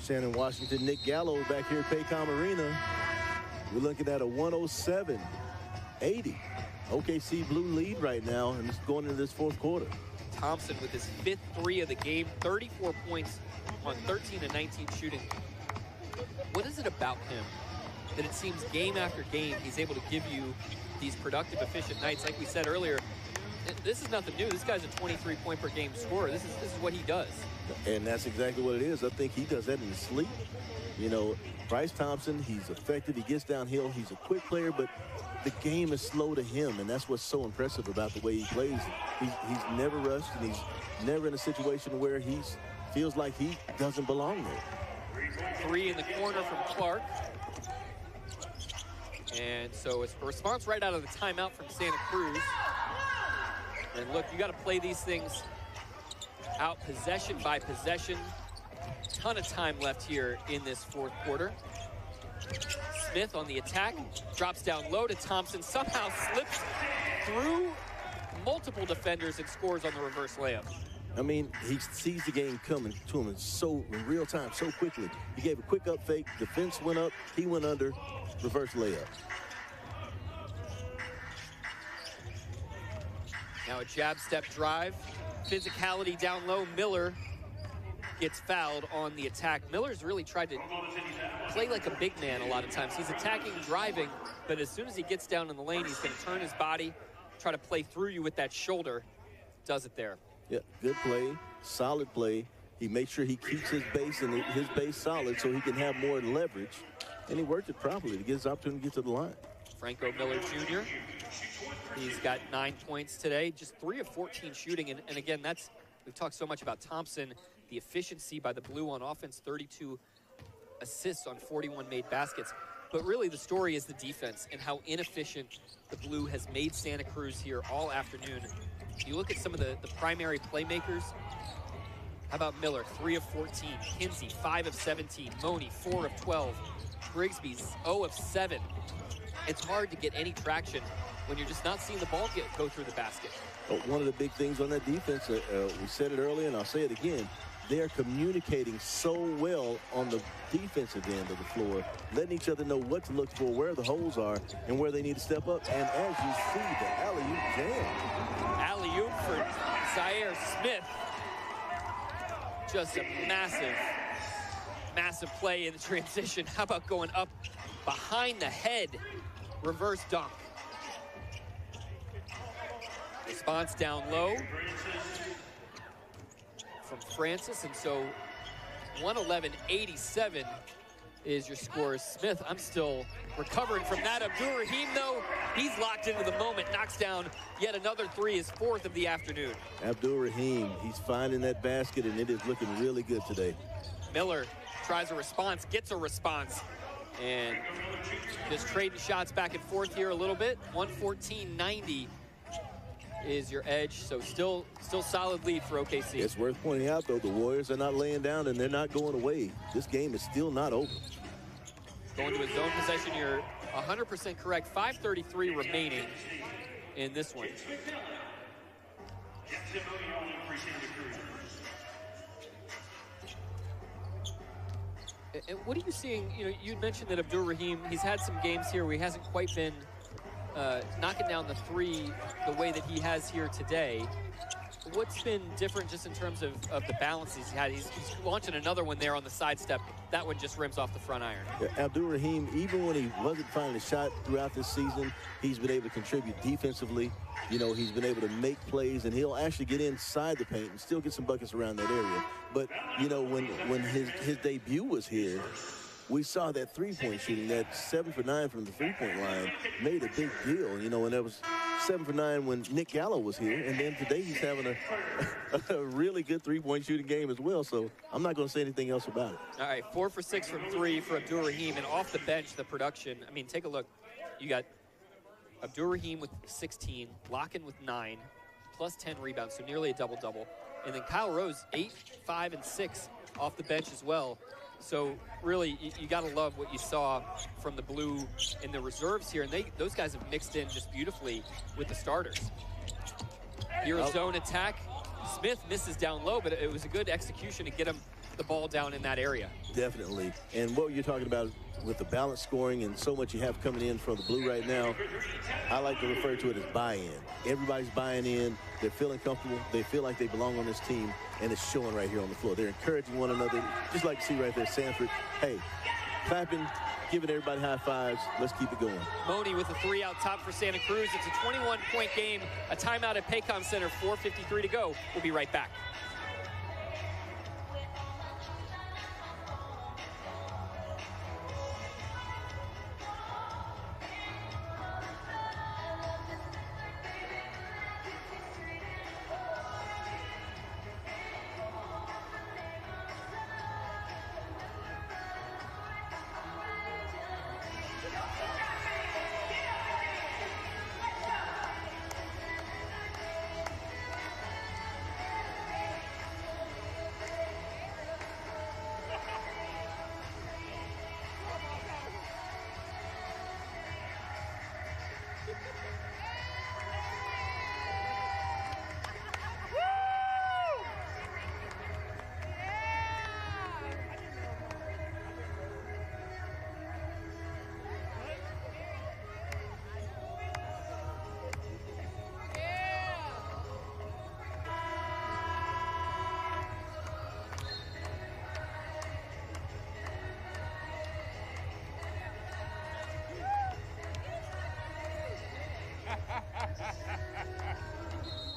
Shannon Washington, Nick Gallo back here at Paycom Arena. We're looking at a 107-80. OKC Blue lead right now, and it's going into this fourth quarter. Thompson with his 5th three of the game, 34 points on 13 and 19 shooting. What is it about him that it seems game after game he's able to give you these productive, efficient nights? Like we said earlier, this is nothing new. This guy's a 23-point per game scorer. This is what he does. And that's exactly what it is. I think he does that in his sleep. You know, Bryce Thompson, he's effective. He gets downhill. He's a quick player, but the game is slow to him, and that's what's so impressive about the way he plays. He's never rushed, and he's never in a situation where he feels like he doesn't belong there. Three in the corner from Clark. And so it's a response right out of the timeout from Santa Cruz. And look, you got to play these things out possession by possession. Ton of time left here in this fourth quarter. Smith on the attack, drops down low to Thompson, somehow slips through multiple defenders and scores on the reverse layup. I mean, he sees the game coming to him in real time, so quickly. He gave a quick up fake, defense went up, he went under, reverse layup. Now a jab step drive, physicality down low. Miller gets fouled on the attack. Miller's really tried to play like a big man a lot of times. He's attacking, driving, but as soon as he gets down in the lane, he's going to turn his body, try to play through you with that shoulder. Does it there. Yeah, good play, solid play. He makes sure he keeps his base and his base solid so he can have more leverage. And he worked it properly to get his opportunity to get to the line. Franco Miller Jr. He's got 9 points today, just 3 of 14 shooting. And again, we've talked so much about Thompson, the efficiency by the Blue on offense, 32 assists on 41 made baskets. But really the story is the defense and how inefficient the Blue has made Santa Cruz here all afternoon. You look at some of the primary playmakers, How about Miller, 3 of 14. Kinsey, 5 of 17. Money, 4 of 12. Grigsby's 0 of 7. It's hard to get any traction when you're just not seeing the ball go through the basket. But one of the big things on that defense, we said it earlier and I'll say it again, they are communicating so well on the defensive end of the floor, letting each other know what to look for, where the holes are, and where they need to step up. And as you see, the alley-oop jam. Alley-oop for Zaire Smith. Just a massive, massive play in the transition. How about going up behind the head? Reverse dunk. Response down low from Francis, and so 111-87 is your score. Smith, I'm still recovering from that. Abdur-Rahim, though, he's locked into the moment, knocks down yet another three, his 4th of the afternoon. Abdur-Rahim, he's finding that basket, and it is looking really good today. Miller tries a response, gets a response, and just trading shots back and forth here a little bit. 114-90 is your edge, so still solid lead for OKC. It's worth pointing out, though, the Warriors are not laying down and they're not going away. This game is still not over. Going to a zone possession, you're 100% correct. 5:33 remaining in this one. And what are you seeing? You know, you'd mentioned that Abdur-Rahim, he's had some games here where he hasn't quite been knocking down the three the way that he has here today. What's been different just in terms of the balance he's had? He's launching another one there on the sidestep. That one just rims off the front iron. Yeah, Abdur-Rahim, even when he wasn't finding a shot throughout this season, he's been able to contribute defensively. You know, he's been able to make plays, and he'll actually get inside the paint and still get some buckets around that area. But, you know, when his debut was here, we saw that three-point shooting, that 7 for 9 from the three-point line, made a big deal. You know, and that was 7 for 9 when Nick Gallo was here, and then today he's having a really good three-point shooting game as well. So I'm not going to say anything else about it. All right, 4 for 6 from 3 for Abdur-Rahim, and off the bench, the production. I mean, take a look. You got Abdur-Rahim with 16, Locken with 9, plus 10 rebounds, so nearly a double-double. And then Kyle Rose, 8, 5, and 6 off the bench as well. So really, you got to love what you saw from the Blue in the reserves here. And those guys have mixed in just beautifully with the starters. Here a zone attack. Smith misses down low, but it was a good execution to get him the ball down in that area. Definitely. And what you're talking about with the balance scoring and so much you have coming in from the Blue right now, I like to refer to it as buy-in. Everybody's buying in. They're feeling comfortable. They feel like they belong on this team, and it's showing right here on the floor. They're encouraging one another, just like you see right there, Sanford. Hey, clapping, giving everybody high fives. Let's keep it going. Money with a 3 out top for Santa Cruz. It's a 21-point game. A timeout at Paycom Center, 4:53 to go. We'll be right back.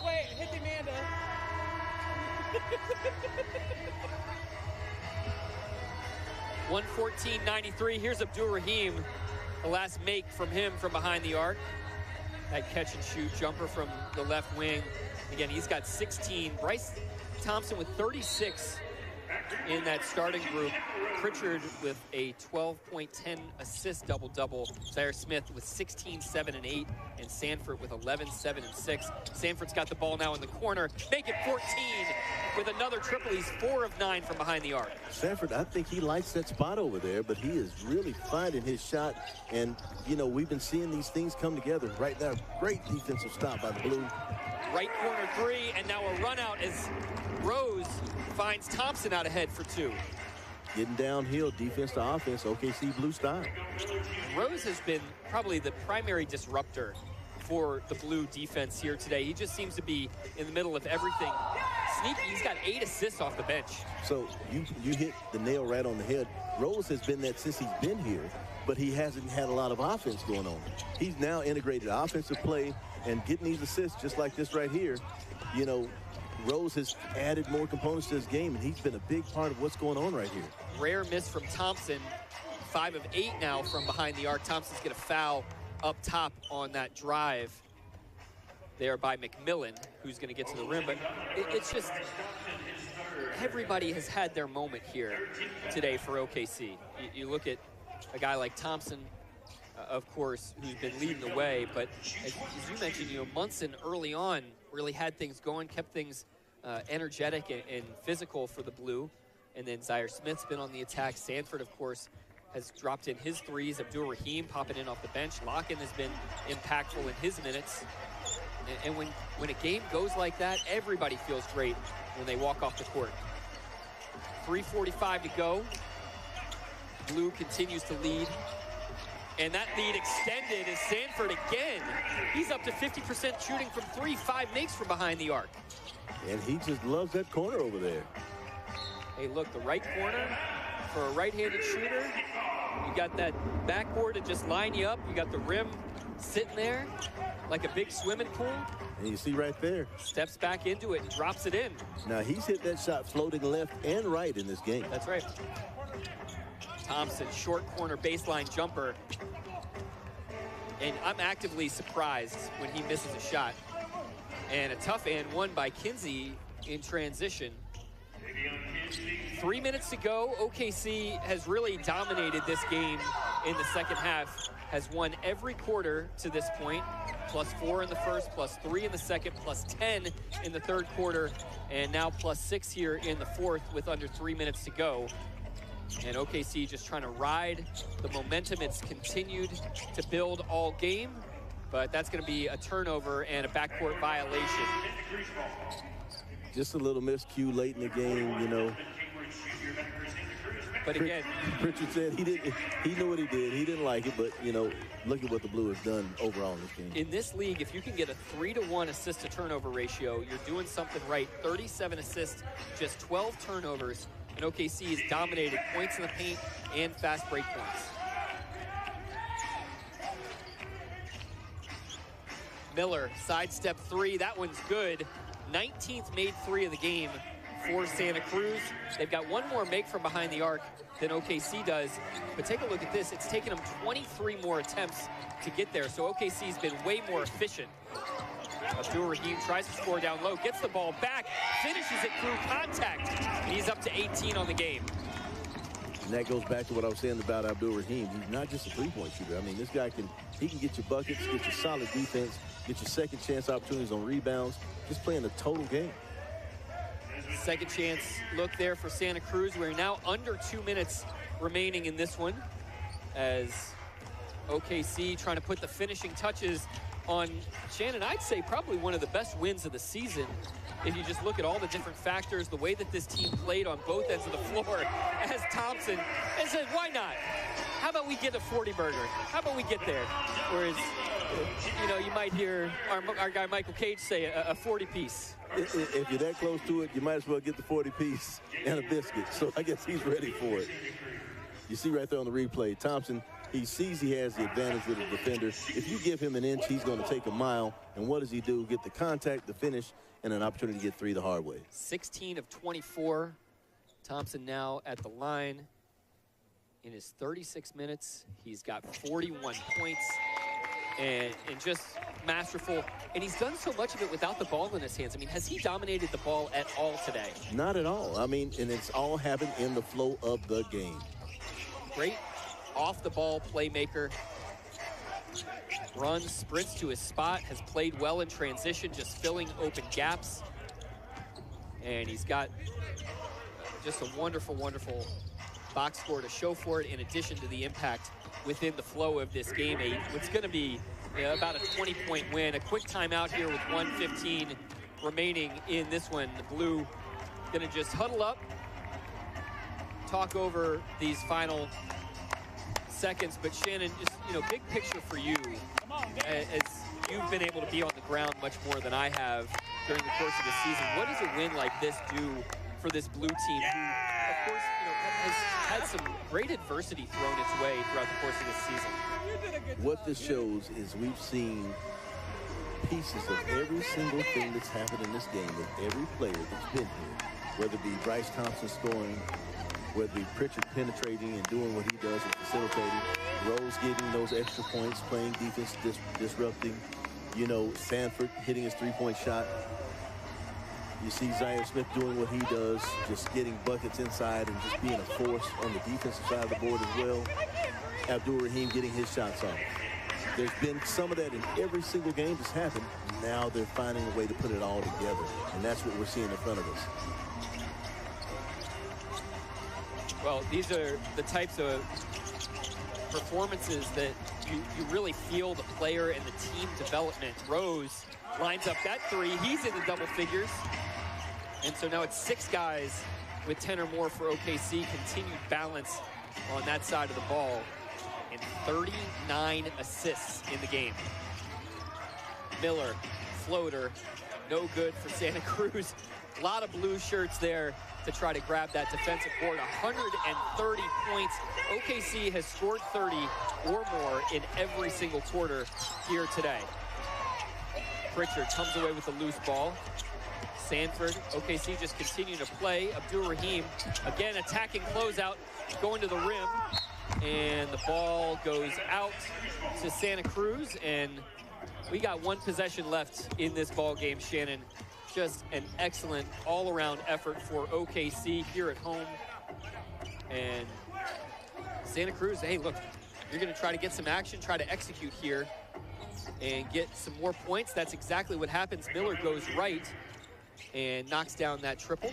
Wait, hit the Amanda. 114-93. Here's Abdur-Rahim. The last make from him from behind the arc. That catch and shoot jumper from the left wing. Again, he's got 16. Bryce Thompson with 36 in that starting group. Pritchard with a 12.10 assist double-double. Zaire Smith with 16, 7, and 8. And Sanford with 11, 7, and 6. Sanford's got the ball now in the corner. Make it 14 with another triple. He's 4 of 9 from behind the arc. Sanford, I think he likes that spot over there, but he is really finding his shot. And, you know, we've been seeing these things come together right now. Great defensive stop by the Blue. Right corner 3, and now a run out as Rose finds Thompson out ahead for 2. Getting downhill, defense to offense, OKC Blue style. Rose has been probably the primary disruptor for the Blue defense here today. He just seems to be in the middle of everything. Sneaky, he's got 8 assists off the bench. So you hit the nail right on the head. Rose has been that since he's been here, but he hasn't had a lot of offense going on. He's now integrated offensive play and getting these assists just like this right here. You know, Rose has added more components to his game, and he's been a big part of what's going on right here. Rare miss from Thompson. 5 of 8 now from behind the arc. Thompson's going to foul up top on that drive there by McMillan, who's going to get to the rim. But it's just everybody has had their moment here today for OKC. You look at a guy like Thompson, of course, who's been leading the way. But as you mentioned, you know, Munson early on really had things going, kept things energetic and physical for the Blue. And then Zaire Smith's been on the attack. Sanford, of course, has dropped in his threes. Abdul Rahim popping in off the bench. Locken has been impactful in his minutes. And when a game goes like that, everybody feels great when they walk off the court. 3:45 to go. Blue continues to lead. And that lead extended as Sanford again. He's up to 50% shooting from 3, 5 makes from behind the arc. And he just loves that corner over there. Hey, look, the right corner for a right-handed shooter. You got that backboard to just line you up. You got the rim sitting there like a big swimming pool. And you see right there. Steps back into it and drops it in. Now, he's hit that shot floating left and right in this game. That's right. Thompson, short corner baseline jumper. And I'm actively surprised when he misses a shot. And a tough and one by Kinsey in transition. 3 minutes to go. OKC has really dominated this game in the second half. Has won every quarter to this point. +4 in the first, +3 in the second, +10 in the third quarter, and now +6 here in the fourth with under 3 minutes to go. And OKC just trying to ride the momentum. It's continued to build all game, but that's going to be a turnover and a backcourt violation. Just a little miscue late in the game, you know. But again, Pritchard said he knew what he did. He didn't like it, but, you know, look at what the Blue has done overall in this game. In this league, if you can get a 3-to-1 assist-to-turnover ratio, you're doing something right. 37 assists, just 12 turnovers, and OKC has dominated points in the paint and fast break points. Miller, sidestep 3, that one's good. 19th made 3 of the game for Santa Cruz. They've got one more make from behind the arc than OKC does. But take a look at this. It's taken them 23 more attempts to get there. So OKC's been way more efficient. Abdul Rahim tries to score down low, gets the ball back, finishes it through contact. And he's up to 18 on the game. And that goes back to what I was saying about Abdul Rahim. He's not just a three-point shooter. I mean, this guy he can get you buckets, get you solid defense, get you second chance opportunities on rebounds, just playing a total game. Second chance look there for Santa Cruz. We're now under 2 minutes remaining in this one as OKC trying to put the finishing touches on, Shannon, I'd say probably one of the best wins of the season. If you just look at all the different factors, the way that this team played on both ends of the floor, as Thompson and said, why not? How about we get a 40-burger? How about we get there? Whereas, you know, you might hear our guy Michael Cage say a 40-piece. If you're that close to it, you might as well get the 40-piece and a biscuit. So I guess he's ready for it. You see right there on the replay, Thompson, he sees he has the advantage with the defender. If you give him an inch, he's going to take a mile. And what does he do? Get the contact, the finish, and an opportunity to get 3 the hard way. 16 of 24. Thompson now at the line. In his 36 minutes, he's got 41 points. And just masterful, and he's done so much of it without the ball in his hands. I mean, has he dominated the ball at all today? Not at all. I mean, and it's all happened in the flow of the game. Great off-the-ball playmaker. Runs, sprints to his spot, has played well in transition, just filling open gaps. And he's got just a wonderful, wonderful box score to show for it, in addition to the impact within the flow of this game. What's going to be about a 20-point win. A quick timeout here with 1:15 remaining in this one. The Blue going to just huddle up, talk over these final seconds. But Shannon, just, big picture for you, as you've been able to be on the ground much more than I have during the course of the season. What does a win like this do for this Blue team, who, of course, has had some great adversity thrown its way throughout the course of this season? What this shows is we've seen pieces of every single thing that's happened in this game with every player that's been here, whether it be Bryce Thompson scoring, whether it be Pritchard penetrating and doing what he does with facilitating, Rose getting those extra points, playing defense, disrupting, Sanford hitting his three-point shot. You see Zaire Smith doing what he does, just getting buckets inside and just being a force on the defensive side of the board as well. Abdul-Rahim getting his shots off. There's been some of that in every single game that's happened. Now they're finding a way to put it all together, and that's what we're seeing in front of us. Well, these are the types of performances that you really feel the player and the team development. Rose lines up that three. He's in the double figures. And so now it's 6 guys with 10 or more for OKC. Continued balance on that side of the ball. And 39 assists in the game. Miller, floater, no good for Santa Cruz. A lot of blue shirts there to try to grab that defensive board. 130 points. OKC has scored 30 or more in every single quarter here today. Pritchard comes away with a loose ball. Sanford, OKC just continue to play. Abdul-Rahim, again, attacking closeout, going to the rim. And the ball goes out to Santa Cruz. And we got 1 possession left in this ball game, Shannon. Just an excellent all-around effort for OKC here at home. And Santa Cruz, hey, look, you're going to try to get some action, try to execute here, and get some more points. That's exactly what happens. Miller goes right and knocks down that triple.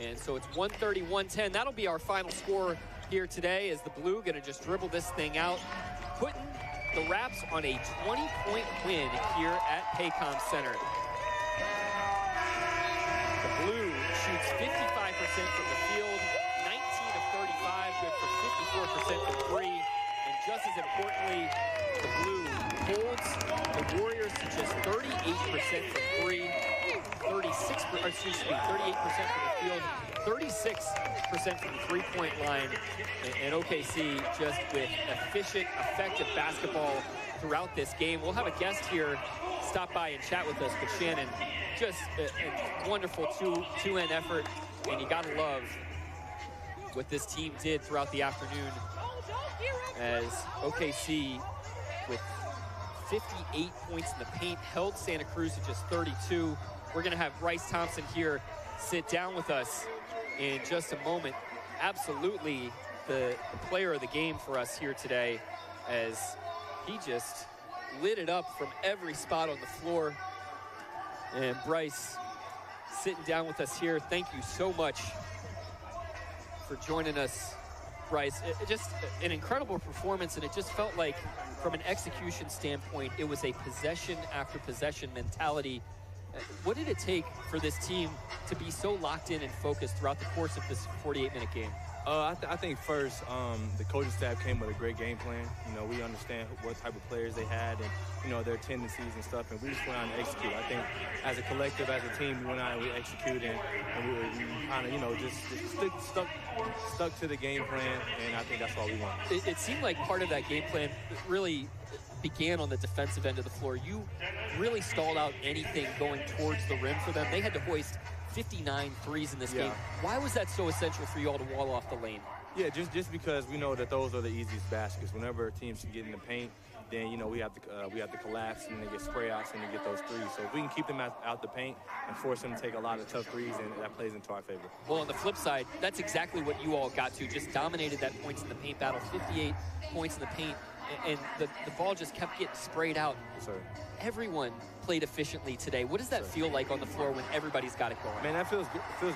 And so it's 130-110. That'll be our final score here today, as the Blue going to just dribble this thing out, putting the Raps on a 20-point win here at Paycom Center. The Blue shoots 55% from the field, 19 of 35, good for 54% from 3. And just as importantly, the Blue holds the Warriors to just 38% from 3, 38% from the field, 36% from the three-point line, and OKC just with efficient, effective basketball throughout this game. We'll have a guest here stop by and chat with us, but Shannon, just a wonderful two-end effort, and you gotta love what this team did throughout the afternoon, as OKC with 58 points in the paint held Santa Cruz to just 32. We're gonna have Bryce Thompson here sit down with us in just a moment. Absolutely the player of the game for us here today, as he just lit it up from every spot on the floor. And Bryce sitting down with us here. Thank you so much for joining us, Bryce. Just an incredible performance, and it just felt like, from an execution standpoint, it was a possession after possession mentality. What did it take for this team to be so locked in and focused throughout the course of this 48-minute game? I think first, the coaching staff came with a great game plan. We understand what type of players they had and, their tendencies and stuff, and we just went out and executed. I think as a collective, as a team, we went out and we executed, and we kind of, just stuck to the game plan, and I think that's all we want. It seemed like part of that game plan really began on the defensive end of the floor. You really stalled out anything going towards the rim for them. They had to hoist 59 threes in this game. Why was that so essential for you all to wall off the lane? Yeah, just because we know that those are the easiest baskets. Whenever teams can get in the paint, then, you know, we have to collapse and they get spray outs and they get those threes. So if we can keep them out the paint and force them to take a lot of tough threes, and that plays into our favor. Well, on the flip side, that's exactly what you all got to. Just dominated that points in the paint battle, 58 points in the paint, and the ball just kept getting sprayed out. Yes, sir. Everyone played efficiently today. What does that feel like on the floor when everybody's got it going? Man, that feels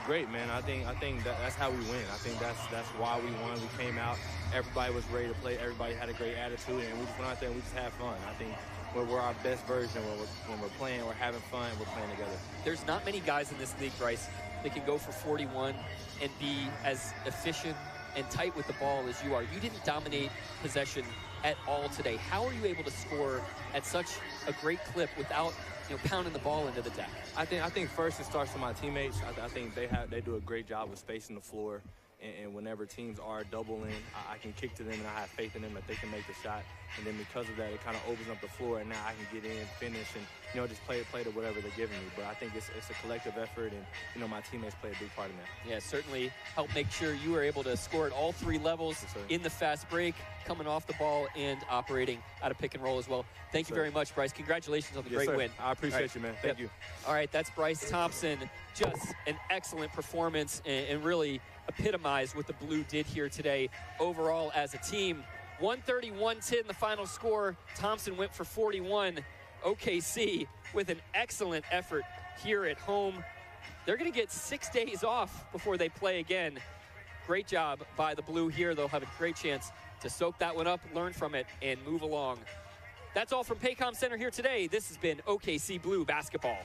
great, man. I think that's how we win. I think that's why we won. We came out, everybody was ready to play, everybody had a great attitude, and we just went out there and we just had fun. I think we're our best version when we're playing, we're having fun, and we're playing together. There's not many guys in this league, Bryce, that can go for 41 and be as efficient and tight with the ball as you are. You didn't dominate possession at all today. How are you able to score at such a great clip without, you know, pounding the ball into the deck? I think first it starts with my teammates. I think they do a great job of spacing the floor. And whenever teams are doubling, I can kick to them, and I have faith in them that they can make the shot. And then because of that, it kind of opens up the floor, and now I can get in, finish, and, you know, just play to whatever they're giving me. But I think it's a collective effort, and, you know, my teammates play a big part in that. Yeah, certainly help make sure you were able to score at all three levels in the fast break, coming off the ball, and operating out of pick and roll as well. Thank you very much, Bryce. Congratulations on the great win. I appreciate you, man. Thank you. All right, that's Bryce Thompson. Just an excellent performance and really epitomized what the Blue did here today overall as a team. 130-110 the final score. Thompson went for 41. OKC with an excellent effort here at home. They're going to get 6 days off before they play again. Great job by the Blue here. They'll have a great chance to soak that one up, learn from it, and move along. That's all from Paycom Center here today. This has been OKC Blue Basketball.